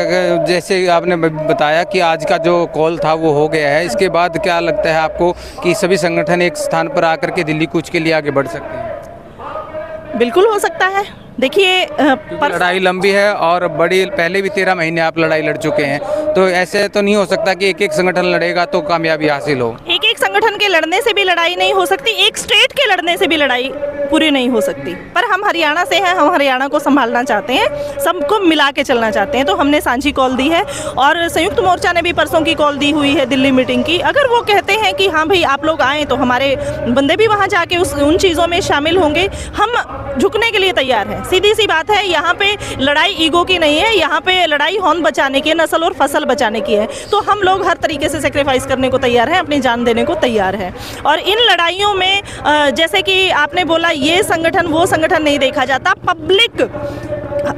जैसे आपने बताया कि आज का जो कॉल था वो हो गया है, इसके बाद क्या लगता है आपको कि सभी संगठन एक स्थान पर आकर के दिल्ली कूच के लिए आगे बढ़ सकते हैं? बिल्कुल हो सकता है। देखिए, लड़ाई लंबी है और बड़ी, पहले भी 13 महीने आप लड़ाई लड़ चुके हैं, तो ऐसे तो नहीं हो सकता कि एक एक संगठन लड़ेगा तो कामयाबी हासिल हो। एक एक संगठन के लड़ने से भी लड़ाई नहीं हो सकती, एक स्टेट के लड़ने से भी लड़ाई पूरी नहीं हो सकती। पर हम हरियाणा से हैं, हम हरियाणा को संभालना चाहते हैं, सबको मिला के चलना चाहते हैं, तो हमने सांझी कॉल दी है। और संयुक्त मोर्चा ने भी परसों की कॉल दी हुई है दिल्ली मीटिंग की। अगर वो कहते हैं कि हाँ भाई आप लोग आएँ, तो हमारे बंदे भी वहाँ जाके उन चीज़ों में शामिल होंगे। हम झुकने के लिए तैयार हैं। सीधी सी बात है, यहाँ पे लड़ाई ईगो की नहीं है, यहाँ पे लड़ाई हौन बचाने की है, नस्ल और फसल बचाने की है। तो हम लोग हर तरीके से सेक्रीफाइस करने को तैयार हैं, अपनी जान देने को तैयार हैं। और इन लड़ाइयों में जैसे कि आपने बोला ये संगठन वो संगठन नहीं देखा जाता, पब्लिक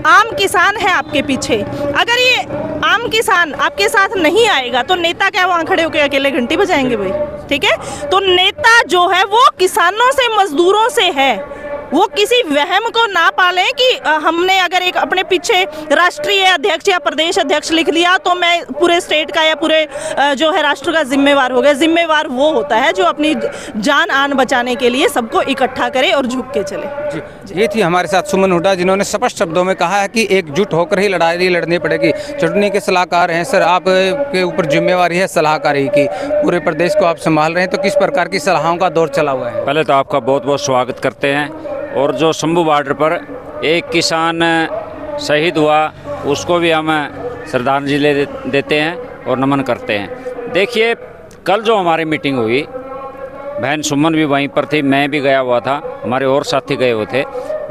आम किसान है आपके पीछे। अगर ये आम किसान आपके साथ नहीं आएगा तो नेता क्या वहाँ खड़े होकर अकेले घंटी बजाएंगे भाई? ठीक है, तो नेता जो है वो किसानों से, मजदूरों से है। वो किसी वहम को ना पालें कि हमने अगर एक अपने पीछे राष्ट्रीय अध्यक्ष या प्रदेश अध्यक्ष लिख लिया तो मैं पूरे स्टेट का या पूरे जो है राष्ट्र का जिम्मेवार हो गया। जिम्मेवार वो होता है जो अपनी जान आन बचाने के लिए सबको इकट्ठा करे और झुक के चले। जी, ये थी हमारे साथ सुमन हुड्डा, जिन्होंने स्पष्ट शब्दों में कहा है कि एकजुट होकर ही लड़ाई लड़नी पड़ेगी। चढ़नी के सलाहकार हैं सर, आप के ऊपर जिम्मेवारी है सलाहकारी की, पूरे प्रदेश को आप संभाल रहे हैं, तो किस प्रकार की सलाहों का दौर चला हुआ है? पहले तो आपका बहुत बहुत स्वागत करते हैं। और जो शंभू बॉर्डर पर एक किसान शहीद हुआ, उसको भी हम श्रद्धांजलि देते हैं और नमन करते हैं। देखिए, कल जो हमारी मीटिंग हुई, बहन सुमन भी वहीं पर थी, मैं भी गया हुआ था, हमारे और साथी गए हुए थे।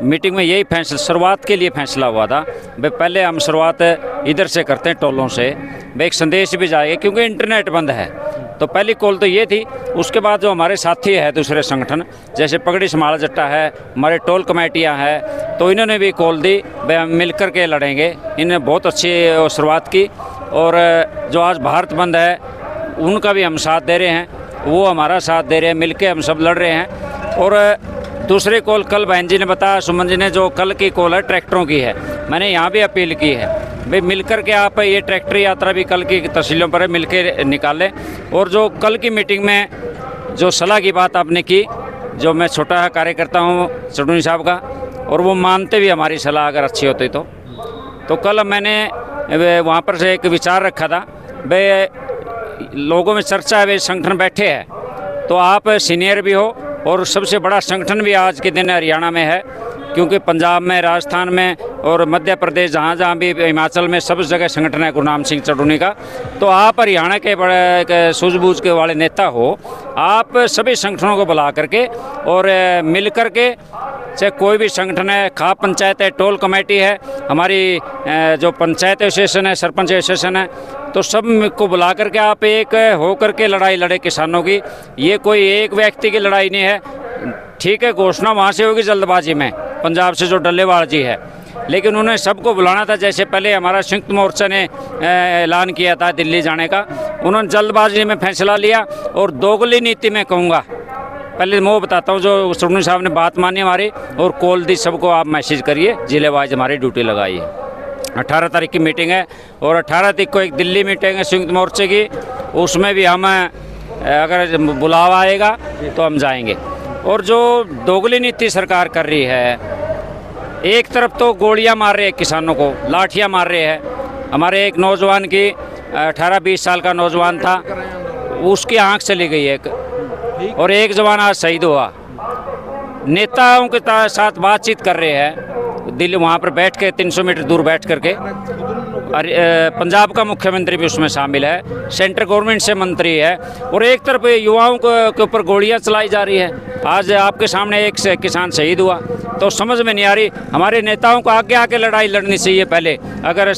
मीटिंग में यही फैसला, शुरुआत के लिए फैसला हुआ था भाई पहले हम शुरुआत इधर से करते हैं, टोलों से, भाई एक संदेश भी जाएगा, क्योंकि इंटरनेट बंद है। तो पहली कॉल तो ये थी। उसके बाद जो हमारे साथी है दूसरे संगठन, जैसे पगड़ी समाल जट्टा है, हमारे टोल कमेटियाँ हैं, तो इन्होंने भी कॉल दी भाई हम मिल कर के लड़ेंगे। इन्होंने बहुत अच्छी शुरुआत की। और जो आज भारत बंद है उनका भी हम साथ दे रहे हैं, वो हमारा साथ दे रहे हैं, मिल के हम सब लड़ रहे हैं। और दूसरी कॉल कल बहन जी ने बताया, सुमन जी ने, जो कल की कॉल है ट्रैक्टरों की है। मैंने यहाँ भी अपील की है भाई मिलकर के आप ये ट्रैक्टर यात्रा भी कल की तहसीलों पर मिल के निकालें। और जो कल की मीटिंग में जो सलाह की बात आपने की, जो मैं छोटा कार्यकर्ता हूँ चटूनी साहब का, और वो मानते भी हमारी सलाह अगर अच्छी होती तो कल मैंने वहाँ पर से एक विचार रखा था, भाई लोगों में चर्चा है, भाई संगठन बैठे हैं तो आप सीनियर भी हो, और सबसे बड़ा संगठन भी आज के दिन हरियाणा में है, क्योंकि पंजाब में, राजस्थान में और मध्य प्रदेश, जहाँ भी, हिमाचल में, सब जगह संगठन है गुरनाम सिंह चटूनी का। तो आप हरियाणा के बड़े सूझबूझ के वाले नेता हो, आप सभी संगठनों को बुला करके और मिल करके, चाहे कोई भी संगठन है, खाप पंचायत है, टोल कमेटी है, हमारी जो पंचायत एसोसिएशन है, सरपंच एसोसिएशन है, तो सब को बुला करके आप एक हो करके लड़ाई लड़े किसानों की। ये कोई एक व्यक्ति की लड़ाई नहीं है। ठीक है, घोषणा वहाँ से होगी जल्दबाजी में, पंजाब से जो डल्लेवाल जी है, लेकिन उन्हें सबको बुलाना था। जैसे पहले हमारा संयुक्त मोर्चा ने ऐलान किया था दिल्ली जाने का, उन्होंने जल्दबाजी में फैसला लिया। और दोगली नीति में कहूँगा, पहले मैं बताता हूँ, जो चटूनी साहब ने बात मानी हमारी और कॉल दी, सबको आप मैसेज करिए, जिले वाइज हमारी ड्यूटी लगाई है। 18 तारीख की मीटिंग है और 18 तारीख को एक दिल्ली मीटिंग है संयुक्त मोर्चे की, उसमें भी हम अगर बुलावा आएगा तो हम जाएंगे। और जो दोगली नीति सरकार कर रही है, एक तरफ तो गोलियां मार रहे हैं किसानों को, लाठियां मार रहे हैं। हमारे एक नौजवान की 18-20 साल का नौजवान था, उसकी आंख चली गई एक, और एक जवान आज शहीद हुआ। नेताओं के साथ बातचीत कर रहे हैं दिल्ली, वहाँ पर बैठ के 300 मीटर दूर बैठ करके। पंजाब का मुख्यमंत्री भी उसमें शामिल है, सेंट्रल गवर्नमेंट से मंत्री है, और एक तरफ युवाओं के ऊपर गोलियां चलाई जा रही है। आज आपके सामने एक से किसान शहीद हुआ, तो समझ में नहीं आ रही। हमारे नेताओं को आगे आके लड़ाई लड़नी चाहिए पहले, अगर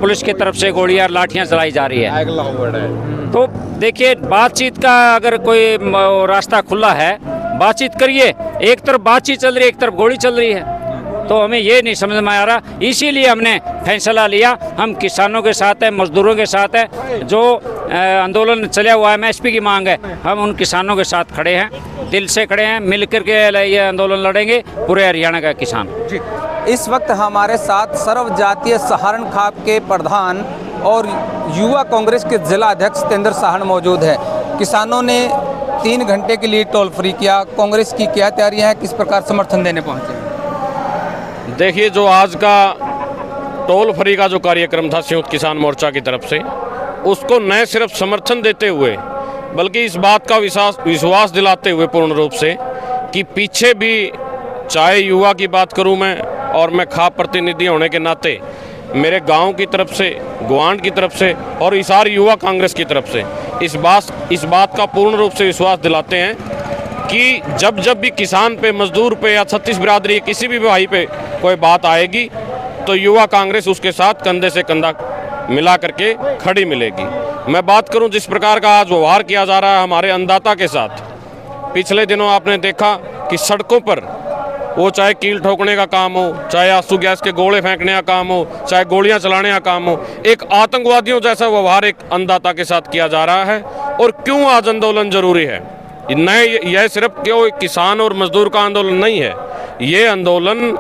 पुलिस की तरफ से गोलियां लाठियां चलाई जा रही है तो देखिए, बातचीत का अगर कोई रास्ता खुला है, बातचीत करिए। एक तरफ बातचीत चल रही है, एक तरफ गोली चल रही है, तो हमें ये नहीं समझ में आ रहा। इसीलिए हमने फैसला लिया, हम किसानों के साथ हैं, मजदूरों के साथ हैं। जो आंदोलन चला हुआ है, एमएसपी की मांग है, हम उन किसानों के साथ खड़े हैं, दिल से खड़े हैं, मिल कर के ये आंदोलन लड़ेंगे, पूरे हरियाणा का किसान। इस वक्त हमारे साथ सर्व जातीय सहारण खाप के प्रधान और युवा कांग्रेस के जिला अध्यक्ष सतेंद्र साहण मौजूद है। किसानों ने 3 घंटे के लिए टोल फ्री किया, कांग्रेस की क्या तैयारियां हैं, किस प्रकार समर्थन देने पहुंचे? देखिए, जो आज का टोल फ्री का जो कार्यक्रम था संयुक्त किसान मोर्चा की तरफ से, उसको न सिर्फ समर्थन देते हुए बल्कि इस बात का विश्वास दिलाते हुए पूर्ण रूप से कि पीछे भी, चाहे युवा की बात करूं मैं, और मैं खाप प्रतिनिधि होने के नाते मेरे गांव की तरफ से, गुआंड की तरफ से और हिसार युवा कांग्रेस की तरफ से इस बात का पूर्ण रूप से विश्वास दिलाते हैं कि जब भी किसान पे, मजदूर पे या छत्तीस बिरादरी किसी भी भाई पे कोई बात आएगी तो युवा कांग्रेस उसके साथ कंधे से कंधा मिला करके खड़ी मिलेगी। मैं बात करूं जिस प्रकार का आज व्यवहार किया जा रहा है हमारे अन्नदाता के साथ, पिछले दिनों आपने देखा कि सड़कों पर वो चाहे कील ठोकने का काम हो, चाहे आंसू गैस के गोले फेंकने का काम हो, चाहे गोलियां चलाने का काम हो, एक आतंकवादियों जैसा व्यवहार एक अन्नदाता के साथ किया जा रहा है। और क्यों आज आंदोलन जरूरी है? यह सिर्फ क्यों किसान और मजदूर का आंदोलन नहीं है, ये आंदोलन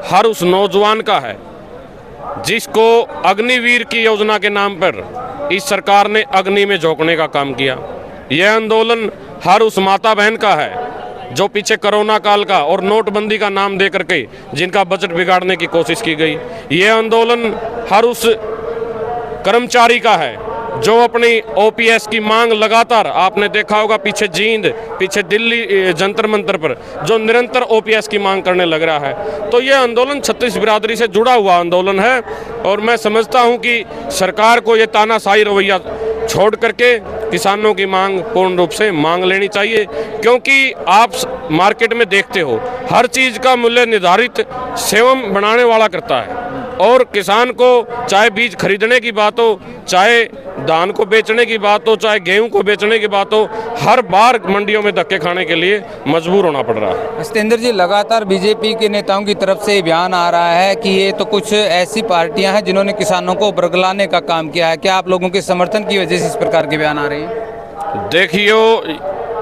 हर उस नौजवान का है जिसको अग्निवीर की योजना के नाम पर इस सरकार ने अग्नि में झोंकने का काम किया। यह आंदोलन हर उस माता बहन का है जो पीछे कोरोना काल का और नोटबंदी का नाम दे करके जिनका बजट बिगाड़ने की कोशिश की गई। यह आंदोलन हर उस कर्मचारी का है जो अपनी ओपीएस की मांग लगातार, आपने देखा होगा पीछे जींद, पीछे दिल्ली जंतर मंतर पर जो निरंतर ओपीएस की मांग करने लग रहा है। तो यह आंदोलन छत्तीस बिरादरी से जुड़ा हुआ आंदोलन है और मैं समझता हूं कि सरकार को यह तानाशाही रवैया छोड़ करके किसानों की मांग पूर्ण रूप से मांग लेनी चाहिए, क्योंकि आप मार्केट में देखते हो हर चीज़ का मूल्य निर्धारित सेवम बनाने वाला करता है और किसान को चाहे बीज खरीदने की बात हो, चाहे धान को बेचने की बात हो, चाहे गेहूं को बेचने की बात हो, हर बार मंडियों में धक्के खाने के लिए मजबूर होना पड़ रहा है। सतेंद्र जी, लगातार बीजेपी के नेताओं की तरफ से बयान आ रहा है कि ये तो कुछ ऐसी पार्टियां हैं जिन्होंने किसानों को बरगलाने का काम किया है। क्या आप लोगों के समर्थन की वजह से इस प्रकार के बयान आ रहे हैं? देखियो,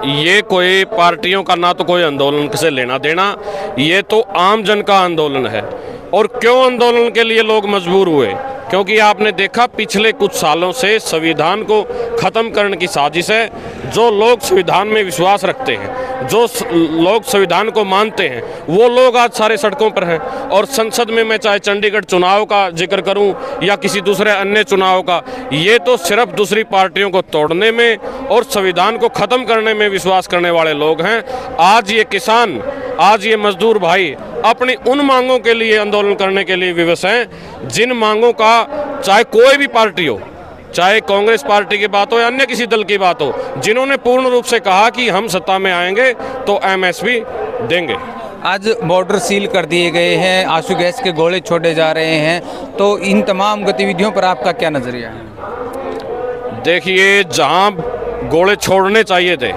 ये कोई पार्टियों का ना तो कोई आंदोलन से लेना देना, ये तो आम जन का आंदोलन है। और क्यों आंदोलन के लिए लोग मजबूर हुए? क्योंकि आपने देखा पिछले कुछ सालों से संविधान को ख़त्म करने की साजिश है। जो लोग संविधान में विश्वास रखते हैं, जो लोग संविधान को मानते हैं, वो लोग आज सारे सड़कों पर हैं। और संसद में मैं चाहे चंडीगढ़ चुनाव का जिक्र करूं या किसी दूसरे अन्य चुनाव का, ये तो सिर्फ दूसरी पार्टियों को तोड़ने में और संविधान को ख़त्म करने में विश्वास करने वाले लोग हैं। आज ये किसान, आज ये मजदूर भाई अपनी उन मांगों के लिए आंदोलन करने के लिए विवश हैं जिन मांगों का चाहे कोई भी पार्टी हो, चाहे कांग्रेस पार्टी की बात हो या अन्य किसी दल की बात हो, जिन्होंने पूर्ण रूप से कहा कि हम सत्ता में आएंगे तो एमएसपी देंगे। आज बॉर्डर सील कर दिए गए हैं, आंसू गैस के गोले छोड़े जा रहे हैं, तो इन तमाम गतिविधियों पर आपका क्या नज़रिया है? देखिए, जहां गोले छोड़ने चाहिए थे,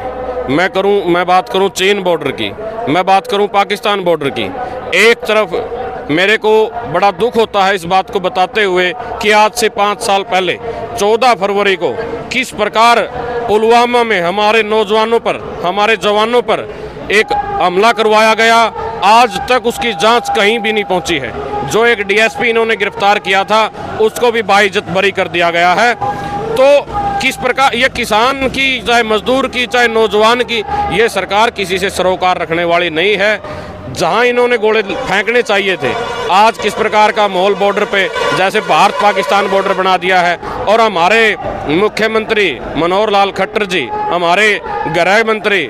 मैं बात करूं चीन बॉर्डर की, मैं बात करूं पाकिस्तान बॉर्डर की, एक तरफ मेरे को बड़ा दुख होता है इस बात को बताते हुए कि आज से 5 साल पहले 14 फरवरी को किस प्रकार पुलवामा में हमारे नौजवानों पर, हमारे जवानों पर एक हमला करवाया गया, आज तक उसकी जांच कहीं भी नहीं पहुंची है। जो एक डीएसपी इन्होंने गिरफ्तार किया था उसको भी बाइज्जत बरी कर दिया गया है। तो किस प्रकार ये किसान की, चाहे मजदूर की, चाहे नौजवान की, ये सरकार किसी से सरोकार रखने वाली नहीं है। जहां इन्होंने गोले फेंकने चाहिए थे, आज किस प्रकार का माहौल बॉर्डर पे, जैसे भारत पाकिस्तान बॉर्डर बना दिया है। और हमारे मुख्यमंत्री मनोहर लाल खट्टर जी, हमारे गृह मंत्री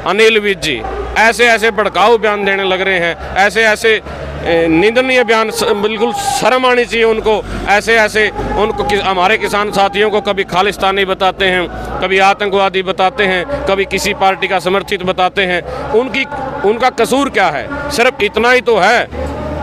अनिल विज जी ऐसे ऐसे भड़काऊ बयान देने लग रहे हैं, ऐसे ऐसे निंदनीय बयान, बिल्कुल शर्म आनी चाहिए उनको। ऐसे उनको हमारे किसान साथियों को कभी खालिस्तानी बताते हैं, कभी आतंकवादी बताते हैं, कभी किसी पार्टी का समर्थित बताते हैं। उनका कसूर क्या है? सिर्फ इतना ही तो है।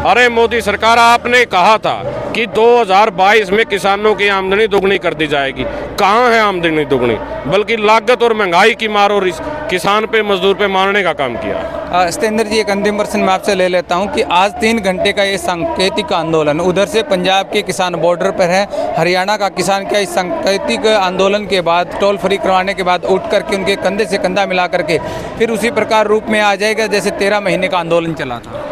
अरे मोदी सरकार, आपने कहा था कि 2022 में किसानों की आमदनी दोगुनी कर दी जाएगी। कहाँ है आमदनी दोगुनी? बल्कि लागत और महंगाई की मार और किसान पे, मजदूर पे मारने का काम किया। सतेंद्र जी, एक अंतिम प्रश्न मैं आपसे ले लेता हूं कि आज 3 घंटे का ये सांकेतिक आंदोलन, उधर से पंजाब के किसान बॉर्डर पर है, हरियाणा का किसान क्या इस सांकेतिक आंदोलन के बाद, टोल फ्री करवाने के बाद उठ करके उनके कंधे से कंधा मिला करके फिर उसी प्रकार रूप में आ जाएगा जैसे 13 महीने का आंदोलन चला था?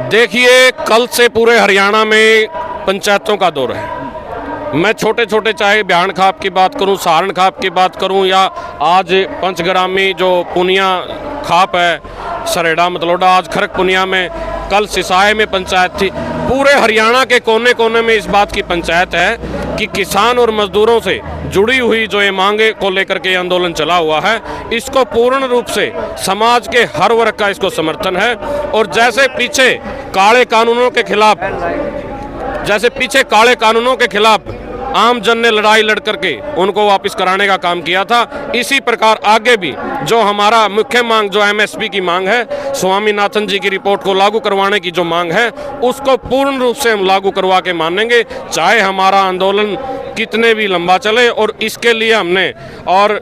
देखिए, कल से पूरे हरियाणा में पंचायतों का दौर है। मैं छोटे छोटे, चाहे ब्यान खाप की बात करूं, सहारण खाप की बात करूं, या आज पंचग्रामी जो पुनिया खाप है, सरेड़ा मतलोडा, आज खरक पुनिया में, कल सिसाए में पंचायत थी। पूरे हरियाणा के कोने कोने में इस बात की पंचायत है कि किसान और मजदूरों से जुड़ी हुई जो ये मांगे को लेकर के आंदोलन चला हुआ है, इसको पूर्ण रूप से समाज के हर वर्ग का इसको समर्थन है। और जैसे पीछे काले कानूनों के खिलाफ आम जन ने लड़ाई लड़ करके उनको वापस कराने का काम किया था, इसी प्रकार आगे भी जो हमारा मुख्य मांग, जो एमएसपी की मांग है, स्वामीनाथन जी की रिपोर्ट को लागू करवाने की जो मांग है, उसको पूर्ण रूप से हम लागू करवा के मानेंगे, चाहे हमारा आंदोलन कितने भी लंबा चले। और इसके लिए हमने, और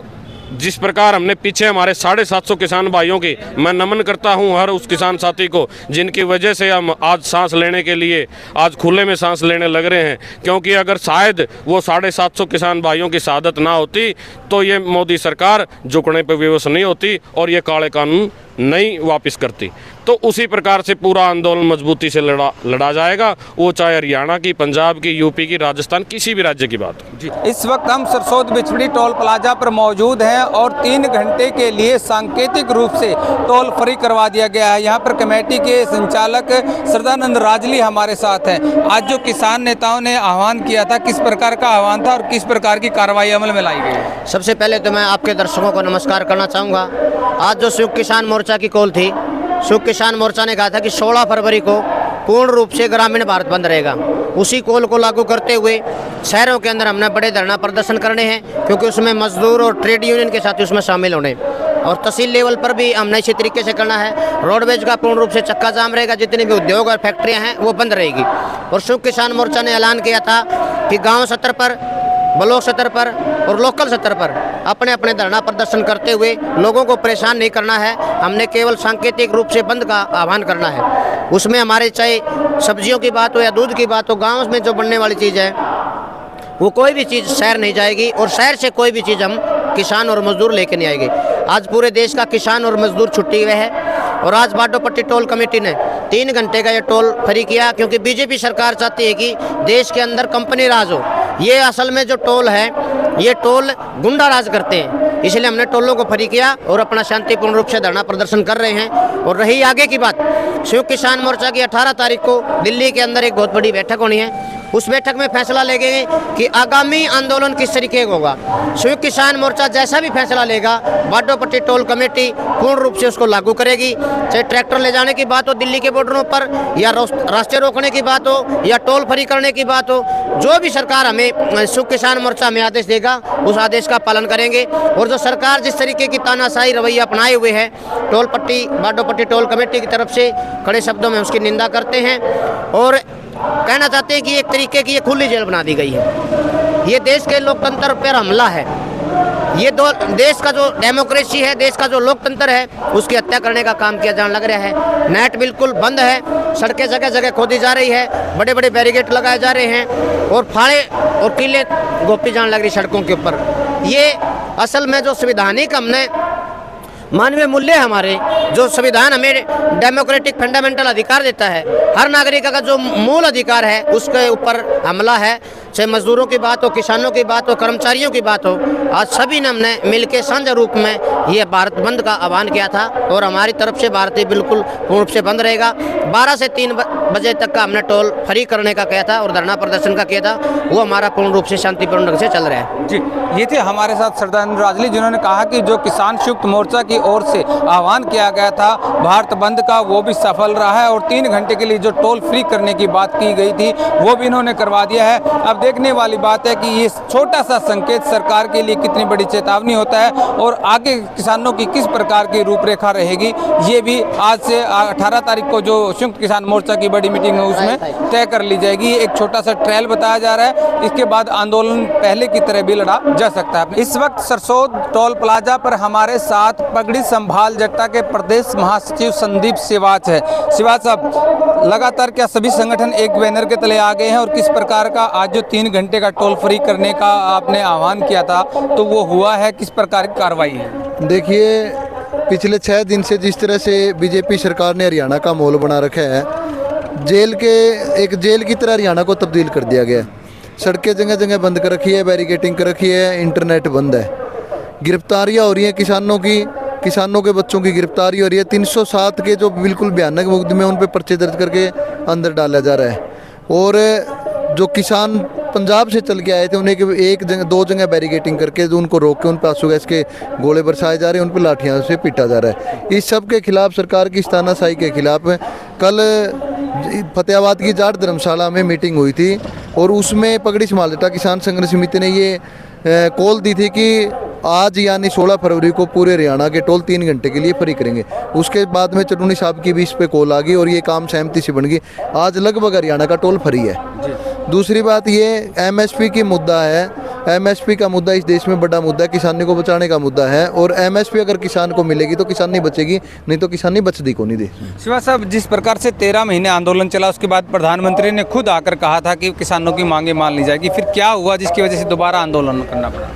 जिस प्रकार हमने पीछे हमारे 750 किसान भाइयों की, मैं नमन करता हूं हर उस किसान साथी को जिनकी वजह से हम आज सांस लेने के लिए, आज खुले में सांस लेने लग रहे हैं। क्योंकि अगर शायद वो 750 किसान भाइयों की शहादत ना होती तो ये मोदी सरकार झुकने पर विवश नहीं होती और ये काले कानून नहीं वापस करती। तो उसी प्रकार से पूरा आंदोलन मजबूती से लड़ा जाएगा, वो चाहे हरियाणा की, पंजाब की, यूपी की, राजस्थान, किसी भी राज्य की बात हो। जी, इस वक्त हम सरसोद बिछड़ी टोल प्लाजा पर मौजूद हैं और 3 घंटे के लिए सांकेतिक रूप से टोल फ्री करवा दिया गया है। यहाँ पर कमेटी के संचालक सदानंद राजली हमारे साथ हैं। आज जो किसान नेताओं ने आह्वान किया था, किस प्रकार का आह्वान था और किस प्रकार की कार्रवाई अमल में लाई गई? सबसे पहले तो मैं आपके दर्शकों को नमस्कार करना चाहूँगा। आज जो संयुक्त किसान मोर्चा की कॉल थी, संयुक्त किसान मोर्चा ने कहा था कि 16 फरवरी को पूर्ण रूप से ग्रामीण भारत बंद रहेगा। उसी कॉल को लागू करते हुए शहरों के अंदर हमने बड़े धरना प्रदर्शन करने हैं, क्योंकि उसमें मजदूर और ट्रेड यूनियन के साथ उसमें शामिल होने, और तहसील लेवल पर भी हमने इसी तरीके से करना है। रोडवेज का पूर्ण रूप से चक्का जाम रहेगा, जितने भी उद्योग और फैक्ट्रियाँ हैं वो बंद रहेगी। और संयुक्त किसान मोर्चा ने ऐलान किया था कि गाँव स्तर पर, ब्लॉक स्तर पर और लोकल स्तर पर अपने अपने धरना प्रदर्शन करते हुए लोगों को परेशान नहीं करना है। हमने केवल सांकेतिक रूप से बंद का आह्वान करना है। उसमें हमारे चाहे सब्जियों की बात हो या दूध की बात हो, गांव में जो बनने वाली चीज़ है वो कोई भी चीज़ शहर नहीं जाएगी, और शहर से कोई भी चीज़ हम किसान और मजदूर लेके नहीं आएंगे। आज पूरे देश का किसान और मजदूर छुट्टी हुए है। और आज बाडोपट्टी टोल कमेटी ने 3 घंटे का ये टोल फ्री किया, क्योंकि बीजेपी सरकार चाहती है कि देश के अंदर कंपनी राज हो। ये असल में जो टोल है, ये टोल गुंडा राज करते हैं, इसलिए हमने टोलों को फ्री किया और अपना शांतिपूर्ण रूप से धरना प्रदर्शन कर रहे हैं। और रही आगे की बात, संयुक्त किसान मोर्चा की 18 तारीख को दिल्ली के अंदर एक बहुत बड़ी बैठक होनी है। उस बैठक में फैसला लेंगे कि आगामी आंदोलन किस तरीके का होगा। संयुक्त किसान मोर्चा जैसा भी फैसला लेगा, बाडोपट्टी टोल कमेटी पूर्ण रूप से उसको लागू करेगी। चाहे ट्रैक्टर ले जाने की बात हो दिल्ली के बॉर्डरों पर, या रास्ते रोकने की बात हो, या टोल फ्री करने की बात हो, जो भी सरकार हमें संयुक्त किसान मोर्चा में आदेश देगा उस आदेश का पालन करेंगे। और जो सरकार जिस तरीके की तानाशाही रवैया अपनाए हुए है टोल बाडोपट्टी टोल कमेटी की तरफ से, कड़े शब्दों में उसकी निंदा करते हैं और कहना चाहते हैं कि एक तरीके की ये खुली जेल बना दी गई है। ये देश के लोकतंत्र पर हमला है। ये देश का जो डेमोक्रेसी है, देश का जो लोकतंत्र है, उसकी हत्या करने का काम किया जाने लग रहा है। नेट बिल्कुल बंद है, सड़कें जगह जगह खोदी जा रही है, बड़े बड़े बैरिकेड लगाए जा रहे हैं और फाड़े और किले गोपी जाने लग रही सड़कों के ऊपर। ये असल में जो संवैधानिक हमने मानवीय मूल्य हमारे, जो संविधान हमें डेमोक्रेटिक फंडामेंटल अधिकार देता है, हर नागरिक का जो मूल अधिकार है, उसके ऊपर हमला है। चाहे मजदूरों की बात हो, किसानों की बात हो, कर्मचारियों की बात हो, आज सभी ने हमने मिलकर साझा रूप में ये भारत बंद का आह्वान किया था और हमारी तरफ से भारतीय बिल्कुल पूर्ण रूप से बंद रहेगा। 12 से 3 बजे तक का हमने टोल फ्री करने का किया था और धरना प्रदर्शन का किया था, वो हमारा पूर्ण रूप से शांतिपूर्ण ढंग से चल रहा है। जी, ये थे हमारे साथ सरदार राजली, जिन्होंने कहा कि जो किसान संयुक्त मोर्चा की ओर से आह्वान किया गया था भारत बंद का, वो भी सफल रहा है और 3 घंटे के लिए जो टोल फ्री करने की बात की गई थी वो भी इन्होंने करवा दिया है। अब देखने वाली बात है कि ये छोटा सा संकेत सरकार के लिए कितनी बड़ी चेतावनी होता है और आगे किसानों की किस प्रकार की रूपरेखा रहेगी, ये भी आज से 18 तारीख को जो संयुक्त किसान मोर्चा की बड़ी मीटिंग है उसमें तय कर ली जाएगी। एक छोटा सा ट्रायल बताया जा रहा है, इसके बाद आंदोलन पहले की तरह भी लड़ा जा सकता है। इस वक्त सरसोद टोल प्लाजा पर हमारे साथ पगड़ी संभाल जट्टा के प्रदेश महासचिव संदीप सिवाच है। सिवाच साहब, लगातार क्या सभी संगठन एक बैनर के तले आ गए हैं और किस प्रकार का आज जो 3 घंटे का टोल फ्री करने का आपने आह्वान किया था तो वो हुआ है, किस प्रकार की कार्रवाई है? देखिए, पिछले 6 दिन से जिस तरह से बीजेपी सरकार ने हरियाणा का माहौल बना रखा है, एक जेल की तरह हरियाणा को तब्दील कर दिया गया है। सड़कें जगह जगह बंद कर रखी है, बैरिकेटिंग कर रखी है, इंटरनेट बंद है, गिरफ्तारियां हो रही हैं किसानों के बच्चों की गिरफ्तारी हो रही है। 307 के जो बिल्कुल भयानक मुकदमे उन पर पर्चे दर्ज करके अंदर डाला जा रहा है। और जो किसान पंजाब से चल के आए थे उन्हें 2 जगह बैरिकेटिंग करके उनको रोक के उन पर आंसू गैस के गोले बरसाए जा रहे हैं, उन पर लाठियां से पीटा जा रहा है। इस सब के खिलाफ, सरकार की तानाशाही के खिलाफ कल फतेहाबाद की जाट धर्मशाला में मीटिंग हुई थी और उसमें पगड़ी संभाल जट्टा किसान संघर्ष समिति ने ये कॉल दी थी कि आज यानी 16 फरवरी को पूरे हरियाणा के टोल 3 घंटे के लिए फ्री करेंगे। उसके बाद में चटूनी साहब की भी इस पे कॉल आ गई और ये काम सहमति से बन गई। आज लगभग हरियाणा का टोल फ्री है। दूसरी बात ये एमएसपी की मुद्दा है। एमएसपी का मुद्दा इस देश में बड़ा मुद्दा है, किसानी को बचाने का मुद्दा है और एमएसपी अगर किसान को मिलेगी तो किसानी बचेगी, नहीं तो किसानी बचती को नहीं दे। शिवा साहब, जिस प्रकार से 13 महीने आंदोलन चला, उसके बाद प्रधानमंत्री ने खुद आकर कहा था कि किसानों की मांगे मान ली जाएगी, फिर क्या हुआ जिसकी वजह से दोबारा आंदोलन करना पड़ा?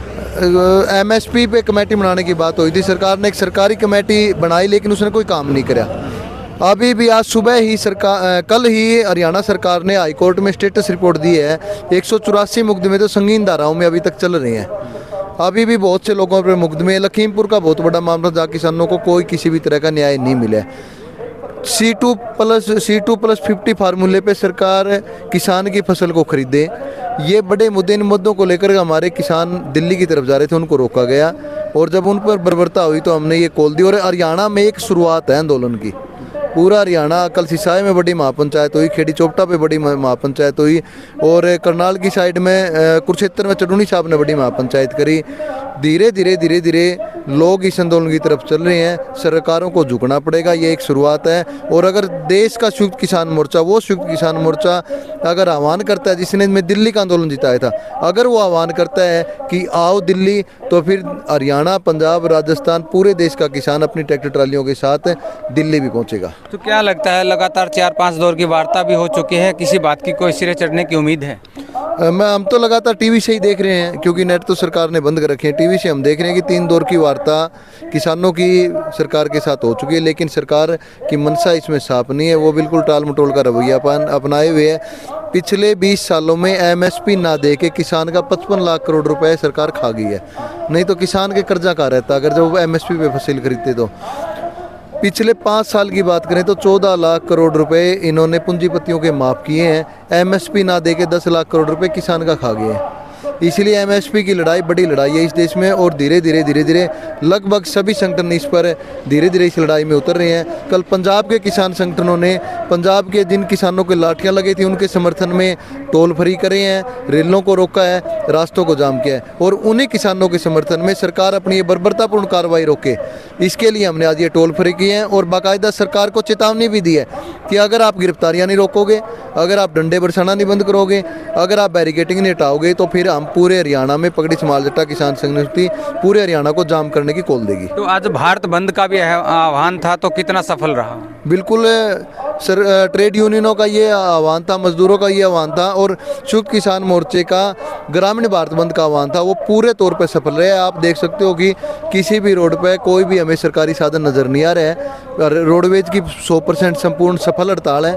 एमएसपी पे कमेटी बनाने की बात हुई थी, सरकार ने एक सरकारी कमेटी बनाई लेकिन उसने कोई काम नहीं किया। अभी भी आज सुबह ही कल ही हरियाणा सरकार ने हाई कोर्ट में स्टेटस रिपोर्ट दी है। 184 मुकदमे तो संगीन धाराओं में अभी तक चल रहे हैं। अभी भी बहुत से लोगों पर मुकदमे, लखीमपुर का बहुत बड़ा मामला जहाँ किसानों को कोई किसी भी तरह का न्याय नहीं मिला। C2+50 फार्मूले पे सरकार किसान की फसल को खरीदे, ये बड़े मुद्दे। इन मुद्दों को लेकर हमारे किसान दिल्ली की तरफ जा रहे थे, उनको रोका गया और जब उन पर बर्बरता हुई तो हमने ये कॉल दी। और हरियाणा में एक शुरुआत है आंदोलन की। पूरा हरियाणा, कल सिसाई में बड़ी महापंचायत हुई, खेड़ी चोपटा पे बड़ी महापंचायत हुई और करनाल की साइड में कुरुक्षेत्र में चटूनी साहब ने बड़ी महापंचायत करी। धीरे धीरे लोग इस आंदोलन की तरफ चल रहे हैं। सरकारों को झुकना पड़ेगा, ये एक शुरुआत है। और अगर देश का संयुक्त किसान मोर्चा, वो संयुक्त किसान मोर्चा अगर आह्वान करता है, जिसने में दिल्ली का आंदोलन जिताया था, अगर वो आह्वान करता है कि आओ दिल्ली, तो फिर हरियाणा, पंजाब, राजस्थान, पूरे देश का किसान अपनी ट्रैक्टर ट्रालियों के साथ दिल्ली भी पहुंचेगा। तो क्या लगता है, लगातार 4-5 दौर की वार्ता भी हो चुकी है, किसी बात की कोई सिरे चढ़ने की उम्मीद है? हम तो लगातार टीवी से ही देख रहे हैं, क्योंकि नेट तो सरकार ने बंद कर रखे हैं। टीवी से हम देख रहे हैं कि 3 दौर की वार्ता किसानों की सरकार के साथ हो चुकी है, लेकिन सरकार की मंशा इसमें साफ नहीं है। वो बिल्कुल टाल मटोल का रवैया अपनाए हुए है। पिछले 20 सालों में MSP ना दे के किसान का 55 लाख करोड़ रुपए सरकार खा गई है। नहीं तो किसान के कर्जा कहाँ रहता अगर जब MSP पे फसल खरीदते। तो पिछले 5 साल की बात करें तो 14 लाख करोड़ रुपए इन्होंने पूंजीपतियों के माफ़ किए हैं। MSP ना दे के 10 लाख करोड़ रुपए किसान का खा गए हैं। इसलिए MSP की लड़ाई बड़ी लड़ाई है इस देश में, और धीरे धीरे लगभग सभी संगठन इस पर धीरे इस लड़ाई में उतर रहे हैं। कल पंजाब के किसान संगठनों ने पंजाब के जिन किसानों को लाठियां लगी थी उनके समर्थन में टोल फ्री करे हैं, रेलों को रोका है, रास्तों को जाम किया है, और उन्हीं किसानों के समर्थन में सरकार अपनी ये बर्बरतापूर्ण कार्रवाई रोके, इसके लिए हमने आज ये टोल फ्री किए हैं। और बाकायदा सरकार को चेतावनी भी दी है कि अगर आप गिरफ्तारियाँ नहीं रोकोगे, अगर आप डंडे बरसाना नहीं बंद करोगे, अगर आप बैरिकेटिंग नहीं हटाओगे, तो फिर हम पूरे हरियाणा में पगड़ी समाल जट्टा किसान संघ पूरे हरियाणा को जाम करने की कॉल देगी। तो आज भारत बंद का भी आह्वान था, तो कितना सफल रहा? बिल्कुल सर, ट्रेड यूनियनों का ये आह्वान था, मजदूरों का ये आह्वान था, और संयुक्त किसान मोर्चे का ग्रामीण भारत बंद का आह्वान था, वो पूरे तौर पर सफल रहे। आप देख सकते हो कि किसी भी रोड पर कोई भी हमें सरकारी साधन नज़र नहीं आ रहा है। रोडवेज की 100% संपूर्ण सफल हड़ताल है,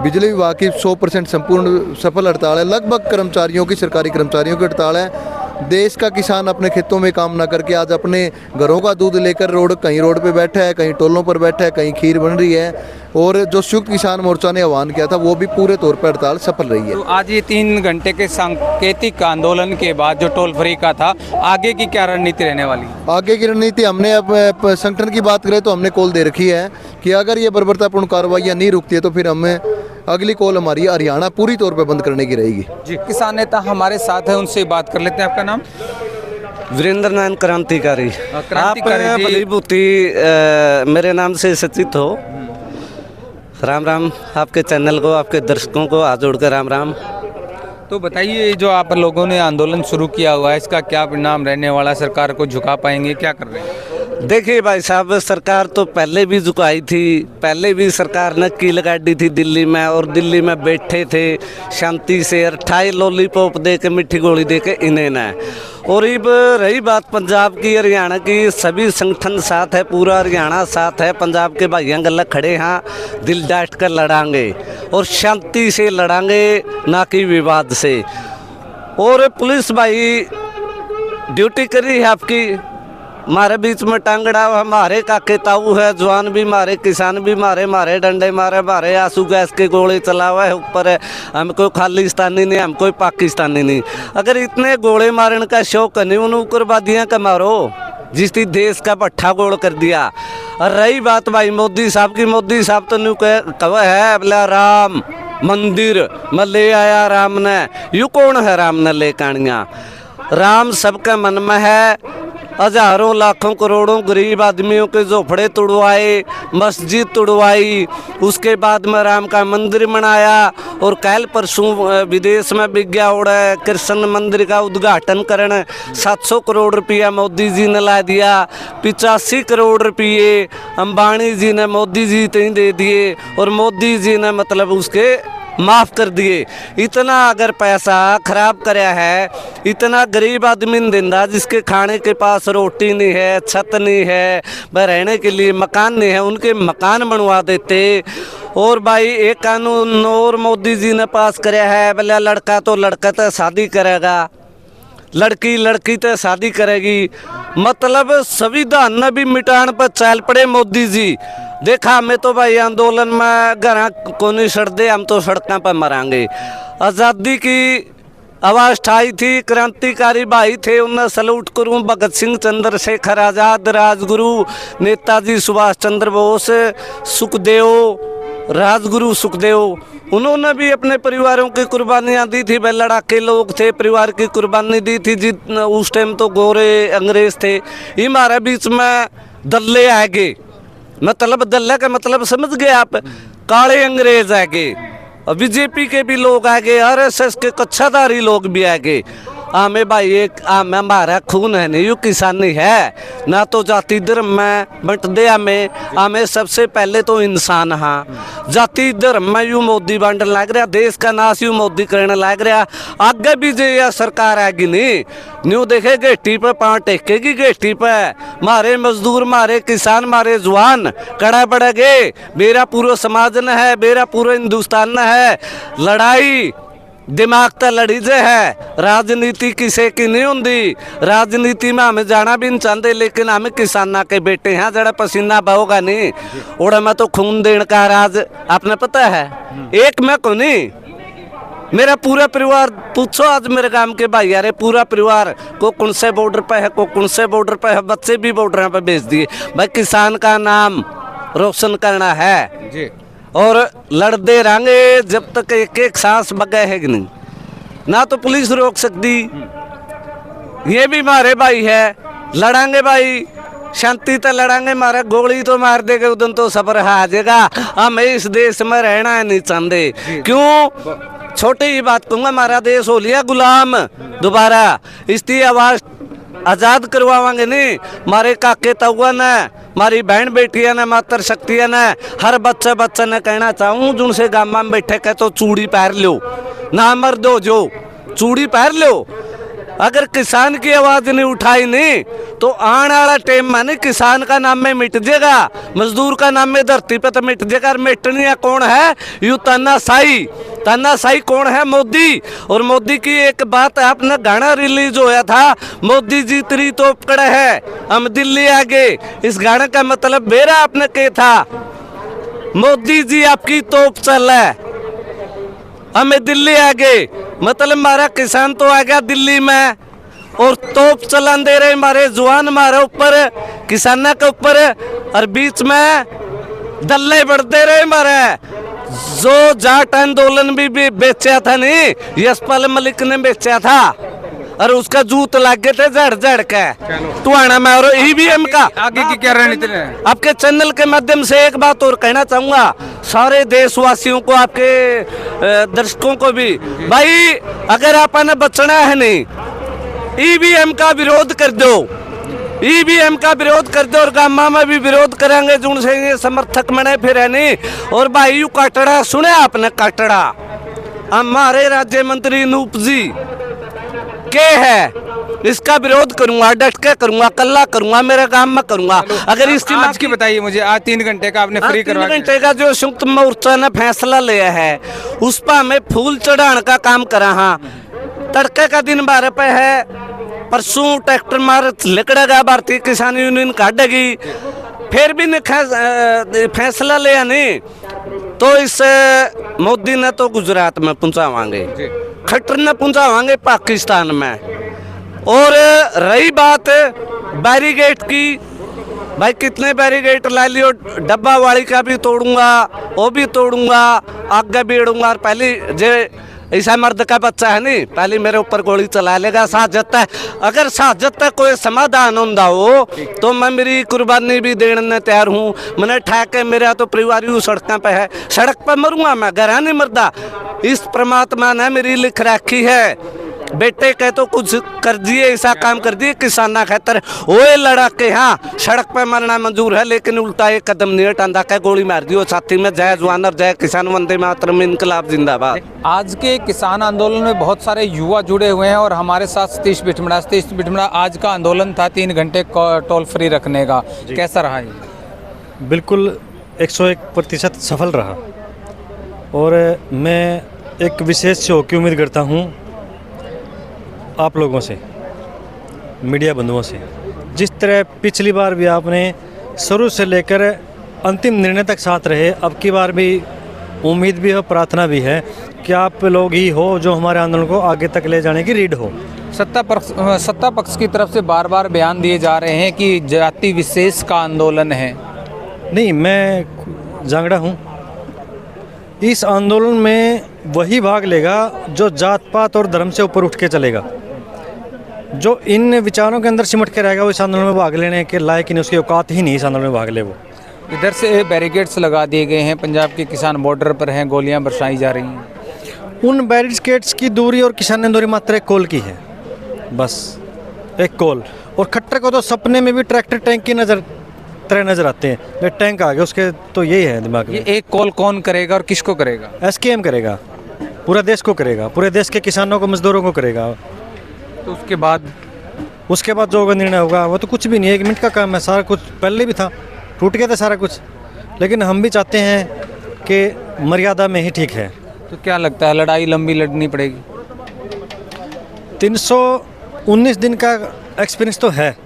बिजली विभाग की 100% संपूर्ण सफल हड़ताल है, लगभग कर्मचारियों की, सरकारी कर्मचारियों की हड़ताल है। देश का किसान अपने खेतों में काम ना करके आज अपने घरों का दूध लेकर कहीं रोड पे बैठा है, कहीं टोलों पर बैठा है, कहीं खीर बन रही है। और जो संयुक्त किसान मोर्चा ने आह्वान किया था वो भी पूरे तौर पर हड़ताल सफल रही है। तो आज ये 3 घंटे के सांकेतिक आंदोलन के बाद जो टोल फ्री का था, आगे की क्या रणनीति रहने वाली? आगे की रणनीति हमने अब संगठन की बात करें तो हमने कॉल दे रखी है कि अगर ये बर्बरतापूर्ण कार्रवाइयाँ नहीं रुकती है तो फिर हमें अगली कॉल हमारी हरियाणा पूरी तौर पे बंद करने की रहेगी। जी, किसान नेता हमारे साथ है, उनसे बात कर लेते हैं। आपका नाम? वीरेंद्र नारायण क्रांतिकारी। आप भलीभूति मेरे नाम से सचित हो। राम राम आपके चैनल को, आपके दर्शकों को हाथ जोड़कर राम राम। तो बताइए, जो आप लोगों ने आंदोलन शुरू किया हुआ है, इसका क्या परिणाम रहने वाला? सरकार को झुका पाएंगे? क्या कर रहे हैं? देखिए भाई साहब, सरकार तो पहले भी झुकाई थी, पहले भी सरकार ने कील गाड़ी थी दिल्ली में, और दिल्ली में बैठे थे शांति से, 28 लॉलीपॉप दे के, मिठी गोली दे के इन्हें न। और अब रही बात पंजाब की, हरियाणा की, सभी संगठन साथ है, पूरा हरियाणा साथ है, पंजाब के भाइयों गले खड़े हैं, दिल डांट कर लड़ांगे और शांति से लड़ांगे, ना कि विवाद से। और पुलिस भाई ड्यूटी करी है आपकी, हमारे बीच में टांगड़ा, हमारे काके ताऊ है, जवान भी मारे, किसान भी मारे डंडे मारे आंसू गैस के गोले चला हुआ है ऊपर है। हम कोई खालिस्तानी नहीं, हम कोई पाकिस्तानी नहीं। अगर इतने गोले मारने का शौक नहीं, उन उग्रवादियों का मारो जिस देश का भट्ठा गोल कर दिया। और रही बात भाई मोदी साहब की, मोदी साहब तो न्यू कह है बोला राम मंदिर में ले आया राम ने। यू कौन है राम ने ले कानिया? राम सबके मन में है। हजारों लाखों करोड़ों गरीब आदमियों के झोपड़े तोड़वाए, मस्जिद तोड़वाई, उसके बाद में राम का मंदिर बनाया। और कल परसों विदेश में विज्ञा उड़ा कृष्ण मंदिर का उद्घाटन करने 700 करोड़ रुपया मोदी जी ने ला दिया। 85 करोड़ रुपये अंबानी जी ने मोदी जी को दे दिए, और मोदी जी ने मतलब उसके माफ़ कर दिए। इतना अगर पैसा खराब कराया है, इतना गरीब आदमी ने दिंदा जिसके खाने के पास रोटी नहीं है, छत नहीं है, वह रहने के लिए मकान नहीं है, उनके मकान बनवा देते। और भाई एक कानून और मोदी जी ने पास कराया है, बोले लड़का तो लड़का तो शादी करेगा, लड़की लड़की तो शादी करेगी। मतलब संविधान ने भी मिटान पर चल पड़े मोदी जी। देखा हमें तो भाई आंदोलन में घर को नहीं सड़ दे, हम तो सड़कों पर मरांगे। आज़ादी की आवाज़ उठाई थी, क्रांतिकारी भाई थे, उन्हें सल्यूट करूं। भगत सिंह, चंद्रशेखर आज़ाद, राजगुरु नेताजी सुभाष चंद्र बोस, सुखदेव, राजगुरु सुखदेव, उन्होंने भी अपने परिवारों की कुर्बानियाँ दी थी। वे लड़ाके लोग थे, परिवार की कुर्बानी दी थी। जित उस टाइम तो गोरे अंग्रेज थे। ये हमारे बीच में दल्ले आगे, मतलब दल्ले का मतलब समझ गए आप, काले अंग्रेज आगे, और बीजेपी के भी लोग आगे, RSS के कच्छाधारी लोग भी आगे। हमें भाई एक हमारा खून है नहीं, यू किसानी है ना, तो जाति धर्म में बंट दे हमें सबसे पहले तो इंसान। हाँ, जाति धर्म में यू मोदी बांटने लग रहा, देश का नाश यू मोदी करने लग रहा। आगे भी जो यह सरकार आएगी नहीं, न्यू देखे गेटी पे पाँव टेकेगी, गेटी पे मारे मजदूर, मारे किसान, मारे जवान कड़ा पड़ेगे। मेरा पूरा समाज न है, मेरा पूरा हिंदुस्तान न है। लड़ाई दिमाग तो लड़ी जे है, राजनीति किसी की नहीं होंगी। राजनीति में हमें जाना भी नहीं चाहते, लेकिन हम किसाना के बेटे हैं, जरा पसीना बहोगा नहीं उड़ा में तो खून देने का राज आपने पता है। एक मैं को नहीं, मेरा पूरा परिवार पूछो आज मेरे गांव के भाई यार, पूरा परिवार को कौन से बॉर्डर पे है, को कौन से बॉर्डर पे है, बच्चे भी बॉर्डर पे भेज दिए। भाई किसान का नाम रोशन करना है जी, और लड़ते रहेंगे जब तक एक एक सांस बगे है कि नहीं, ना तो पुलिस रोक सकती। ये भी हमारे भाई है, लड़ांगे भाई, शांति तो लड़ांगे, मारे गोली तो मार देगा उदन तो सबर आ जाएगा। हम इस देश में रहना नहीं चाहते। क्यों? छोटी ही बात कहूँगा, हमारा देश हो लिया गुलाम दोबारा, इसकी आवाज आजाद करवाएंगे नहीं। मारे काके तउआ ने, मारी बहन बेटिया ने, मातर शक्तिया ने, हर बच्चे ने कहना चाहूँ जिनसे गामा में बैठे कह तो चूड़ी पहन लो, ना मर्द हो जो चूड़ी पहन लो। अगर किसान की आवाज नहीं उठाई नहीं तो आने वाला टाइम में नहीं, किसान का नाम में मिट जाएगा, मजदूर का नाम में धरती पे तो मिट जाएगा। मिटनी कौन है? यू तानाशाही कौन है? मोदी। और मोदी की एक बात आपने गाना रिलीज होया था, मोदी जी तेरी तो पकड़ है हम दिल्ली आगे। इस गाने का मतलब मेरा आपने क्या था? मोदी जी आपकी तोप चल है हमें दिल्ली आगे, मतलब हमारा किसान तो आ गया दिल्ली में और तोप चलान दे रहे हमारे जवान, हमारे ऊपर किसाना के ऊपर, और बीच में दल्ले बढ़ते रहे हमारे। जो जाट आंदोलन भी बेचा था नहीं, यशपाल मलिक ने बेचा था, और उसका जूत लगे थे जड़ के टुआना में। और ईवीएम का आगे की क्या रणनीति है? आपके चैनल के माध्यम से एक बात और कहना चाहूंगा सारे देशवासियों को, आपके दर्शकों को भी, भाई अगर आपने बचना है नहीं, ईवीएम का विरोध कर दो, ईवीएम का विरोध कर दो, और गामा में भी विरोध करेंगे जो उनसे ये समर्थक बने फिर नहीं। और भाई यू काटड़ा सुने आपने? काटड़ा हमारे राज्य मंत्री नूप जी के है, इसका विरोध करूंगा, डट के करूंगा, कल्ला करूंगा, मेरे काम में करूंगा। अगर इसकी आज की बताइए मुझे, आज 3 घंटे का आपने फ्री करवा, 3 घंटे का जो संयुक्त मोर्चा ने फैसला लिया है उस पर हमें फूल चढ़ाने का काम करा। हाँ, तड़के का दिन 12 पे है, परसों ट्रैक्टर मार लिकड़ेगा, भारतीय किसान यूनियन काटेगी, फिर भी फैसला लिया नहीं तो इस मोदी ने तो गुजरात में पहुंचावांगे, खट्टर ने पहुंचावांगे पाकिस्तान में। और रही बात बैरिगेट की, भाई कितने बैरिगेट ला लियो, डब्बा वाली का भी तोड़ूंगा, वो भी तोड़ूंगा, आगे बीड़ूंगा। और पहले जो ऐसा मर्द का बच्चा है नहीं, पहले मेरे ऊपर गोली चला लेगा साजत है। अगर साजत तक कोई समाधान होता हो तो मैं मेरी कुर्बानी भी देने तैयार हूँ। मैंने ठाके मेरा तो परिवार सड़क पे है, सड़क पर मरूंगा मैं, घर नहीं मरदा। इस परमात्मा ने मेरी लिख रखी है, बेटे कह तो कुछ कर दिए, ऐसा काम कर दिए किसाना खातर, ओए लड़ा के हाँ सड़क पे मरना मंजूर है, लेकिन उल्टा एक कदम नहीं हटांदा के गोली मार दियो छाती में। जय जवान और जय किसान, वंदे मातरम, इनकलाब जिंदाबाद। आज के किसान आंदोलन में बहुत सारे युवा जुड़े हुए हैं और हमारे साथ सतीश बिठमड़ा, आज का आंदोलन था 3 घंटे टोल फ्री रखने का, कैसा रहा ये? बिल्कुल 101% सफल रहा, और मैं एक विशेष शो की उम्मीद करता हूँ आप लोगों से, मीडिया बंधुओं से। जिस तरह पिछली बार भी आपने शुरू से लेकर अंतिम निर्णय तक साथ रहे, अब की बार भी उम्मीद भी हो, प्रार्थना भी है कि आप लोग ही हो जो हमारे आंदोलन को आगे तक ले जाने की रीढ़ हो। सत्ता पक्ष की तरफ से बार बार बयान दिए जा रहे हैं कि जाति विशेष का आंदोलन है। नहीं, मैं जांगड़ा हूँ। इस आंदोलन में वही भाग लेगा जो जात पात और धर्म से ऊपर उठ के चलेगा, जो इन विचारों के अंदर सिमट के रहेगा वो इस आंदोलन में भाग लेने के लायक नहीं, उसकी औकात ही नहीं इस आंदोलन में भाग ले। वो इधर से बैरिकेड्स लगा दिए गए हैं, पंजाब के किसान बॉर्डर पर हैं, गोलियां बरसाई जा रही हैं। उन बैरिकेड्स की दूरी और किसान दूरी मात्र एक कोल की है। बस एक कॉल। और खट्टर को तो सपने में भी ट्रैक्टर टैंक की तरह नजर आते हैं। ये टैंक आ गया उसके, तो यही है दिमाग में। ये एक कॉल कौन करेगा और किसको करेगा? SKM करेगा, पूरा देश को करेगा, पूरे देश के किसानों को, मजदूरों को करेगा। तो उसके बाद जो होगा निर्णय होगा, वो तो कुछ भी नहीं है, 1 मिनट का काम है। सारा कुछ पहले भी था, टूट गया था सारा कुछ, लेकिन हम भी चाहते हैं कि मर्यादा में ही ठीक है। तो क्या लगता है लड़ाई लंबी लड़नी पड़ेगी? 319 दिन का एक्सपीरियंस तो है,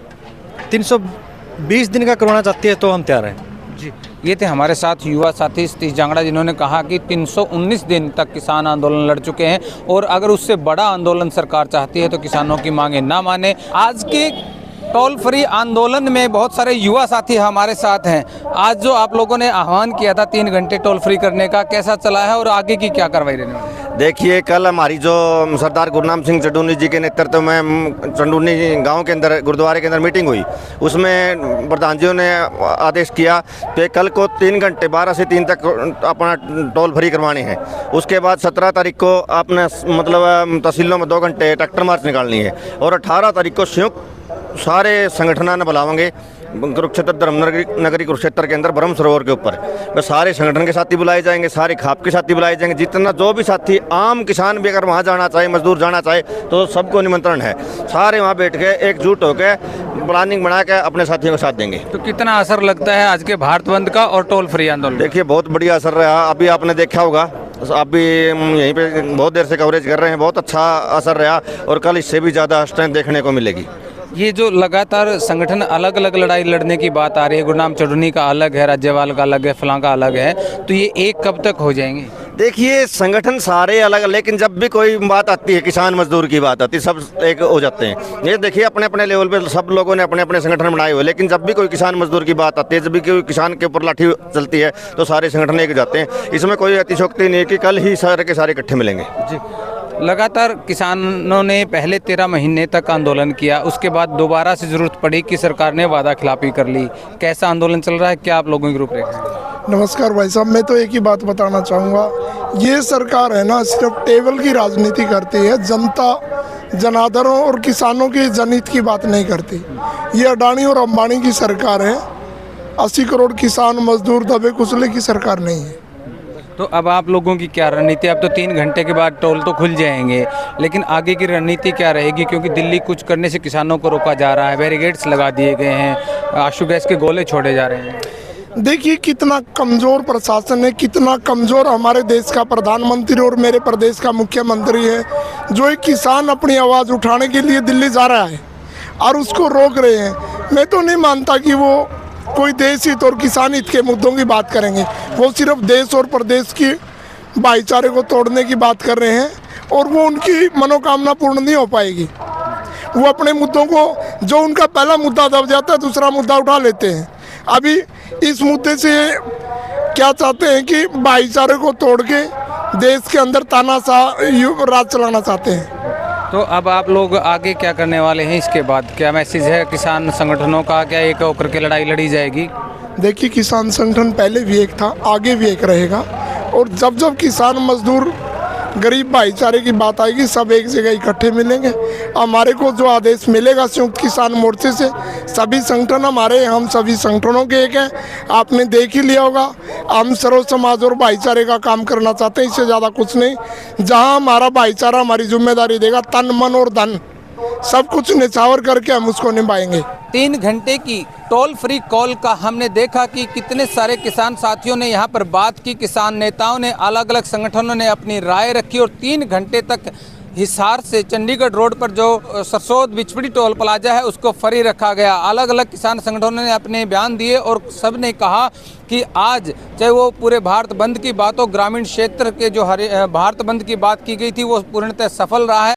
320 दिन का करवाना चाहती है तो हम तैयार हैं जी। ये थे हमारे साथ युवा साथी सतीश जांगड़ा, जिन्होंने कहा कि 319 दिन तक किसान आंदोलन लड़ चुके हैं और अगर उससे बड़ा आंदोलन सरकार चाहती है तो किसानों की मांगें ना माने। आज के टोल फ्री आंदोलन में बहुत सारे युवा साथी हमारे साथ हैं। आज जो आप लोगों ने आह्वान किया था 3 घंटे टोल फ्री करने का, कैसा चला है और आगे की क्या कार्रवाई रहने वाली है? देखिए, कल हमारी जो सरदार गुरनाम सिंह चंडूनी जी के नेतृत्व में चंडूनी गांव के अंदर गुरुद्वारे के अंदर मीटिंग हुई, उसमें प्रधान जी ने आदेश किया कि कल को 3 घंटे 12 से 3 तक अपना टोल फ्री करवाने हैं। उसके बाद 17 तारीख को आपने मतलब तहसीलों में 2 घंटे ट्रैक्टर मार्च निकालनी है और 18 तारीख को संयुक्त सारे संगठनों ने बुलावेंगे कुरुक्षेत्र धर्मनगरी कुरुक्षेत्र के अंदर ब्रह्म सरोवर के ऊपर। वह सारे संगठन के साथी बुलाए जाएंगे, सारे खाप के साथी बुलाए जाएंगे। जितना जो भी साथी, आम किसान भी अगर वहाँ जाना चाहे, मजदूर जाना चाहे, तो सबको निमंत्रण है। सारे वहाँ बैठ के एकजुट होकर प्लानिंग बना के अपने साथियों के साथ देंगे। तो कितना असर लगता है आज के भारत बंद का और टोल फ्री आंदोलन? देखिए, बहुत बढ़िया असर रहा। अभी आपने देखा होगा, अभी यहीं पे बहुत देर से कवरेज कर रहे हैं, बहुत अच्छा असर रहा और कल इससे भी ज़्यादा स्ट्रेंथ देखने को मिलेगी। ये जो लगातार संगठन अलग अलग लड़ाई लड़ने की बात आ रही है, गुरनाम चंडूनी का अलग है, राज्यपाल का अलग है, फलां का अलग है, तो ये एक कब तक हो जाएंगे? देखिए, संगठन सारे अलग, लेकिन जब भी कोई बात आती है, किसान मजदूर की बात आती है, सब एक हो जाते हैं। ये देखिए, अपने अपने लेवल पे सब लोगों ने अपने अपने संगठन बनाए हुए, लेकिन जब भी कोई किसान मजदूर की बात आती है, जब भी कोई किसान के ऊपर लाठी चलती है, तो सारे संगठन एक हो जाते हैं। इसमें कोई अतिशयोक्ति नहीं है कि कल ही सारे के सारे इकट्ठे मिलेंगे जी। लगातार किसानों ने पहले 13 महीने तक आंदोलन किया, उसके बाद दोबारा से जरूरत पड़ी कि सरकार ने वादा खिलाफी कर ली। कैसा आंदोलन चल रहा है, क्या आप लोगों की रूपरेखा? नमस्कार भाई साहब, मैं तो एक ही बात बताना चाहूँगा, ये सरकार है ना, सिर्फ टेबल की राजनीति करती है, जनता जनाधारों और किसानों के जनहित की बात नहीं करती। ये अडानी और अंबानी की सरकार है, 80 करोड़ किसान मजदूर दबे कुचले की सरकार नहीं है। तो अब आप लोगों की क्या रणनीति? अब तो 3 घंटे के बाद टोल तो खुल जाएंगे, लेकिन आगे की रणनीति क्या रहेगी? क्योंकि दिल्ली कुछ करने से किसानों को रोका जा रहा है, बैरिकेड्स लगा दिए गए हैं, आंसू गैस के गोले छोड़े जा रहे हैं। देखिए, कितना कमज़ोर प्रशासन है, कितना कमज़ोर हमारे देश का प्रधानमंत्री और मेरे प्रदेश का मुख्यमंत्री है, जो एक किसान अपनी आवाज़ उठाने के लिए दिल्ली जा रहा है और उसको रोक रहे हैं। मैं तो नहीं मानता कि वो कोई देश हित और किसान हित के मुद्दों की बात करेंगे। वो सिर्फ देश और प्रदेश की भाईचारे को तोड़ने की बात कर रहे हैं और वो उनकी मनोकामना पूर्ण नहीं हो पाएगी। वो अपने मुद्दों को, जो उनका पहला मुद्दा दब जाता है, दूसरा मुद्दा उठा लेते हैं। अभी इस मुद्दे से क्या चाहते हैं कि भाईचारे को तोड़ के देश के अंदर तानाशाह राज चलाना चाहते हैं। तो अब आप लोग आगे क्या करने वाले हैं? इसके बाद क्या मैसेज है किसान संगठनों का? क्या एक होकर के लड़ाई लड़ी जाएगी? देखिए, किसान संगठन पहले भी एक था, आगे भी एक रहेगा और जब जब किसान मजदूर गरीब भाईचारे की बात आएगी, सब एक जगह इकट्ठे मिलेंगे। हमारे को जो आदेश मिलेगा संयुक्त किसान मोर्चे से, सभी संगठन हमारे, हम सभी संगठनों के एक हैं। आपने देख ही लिया होगा, हम सर्व समाज और भाईचारे का काम करना चाहते हैं, इससे ज़्यादा कुछ नहीं। जहां हमारा भाईचारा हमारी जिम्मेदारी देगा, तन मन और धन सब कुछ निछावर करके हम उसको निभाएंगे। 3 घंटे की टोल फ्री कॉल का हमने देखा कि कितने सारे किसान साथियों ने यहाँ पर बात की, किसान नेताओं ने, अलग अलग संगठनों ने अपनी राय रखी और 3 घंटे तक हिसार से चंडीगढ़ रोड पर जो सरसोद बिचपड़ी टोल प्लाजा है उसको फ्री रखा गया। अलग अलग किसान संगठनों ने अपने बयान दिए और सब ने कहा कि आज चाहे वो पूरे भारत बंद की बात हो, ग्रामीण क्षेत्र के जो भारत बंद की बात की गई थी वो पूर्णतः सफल रहा है।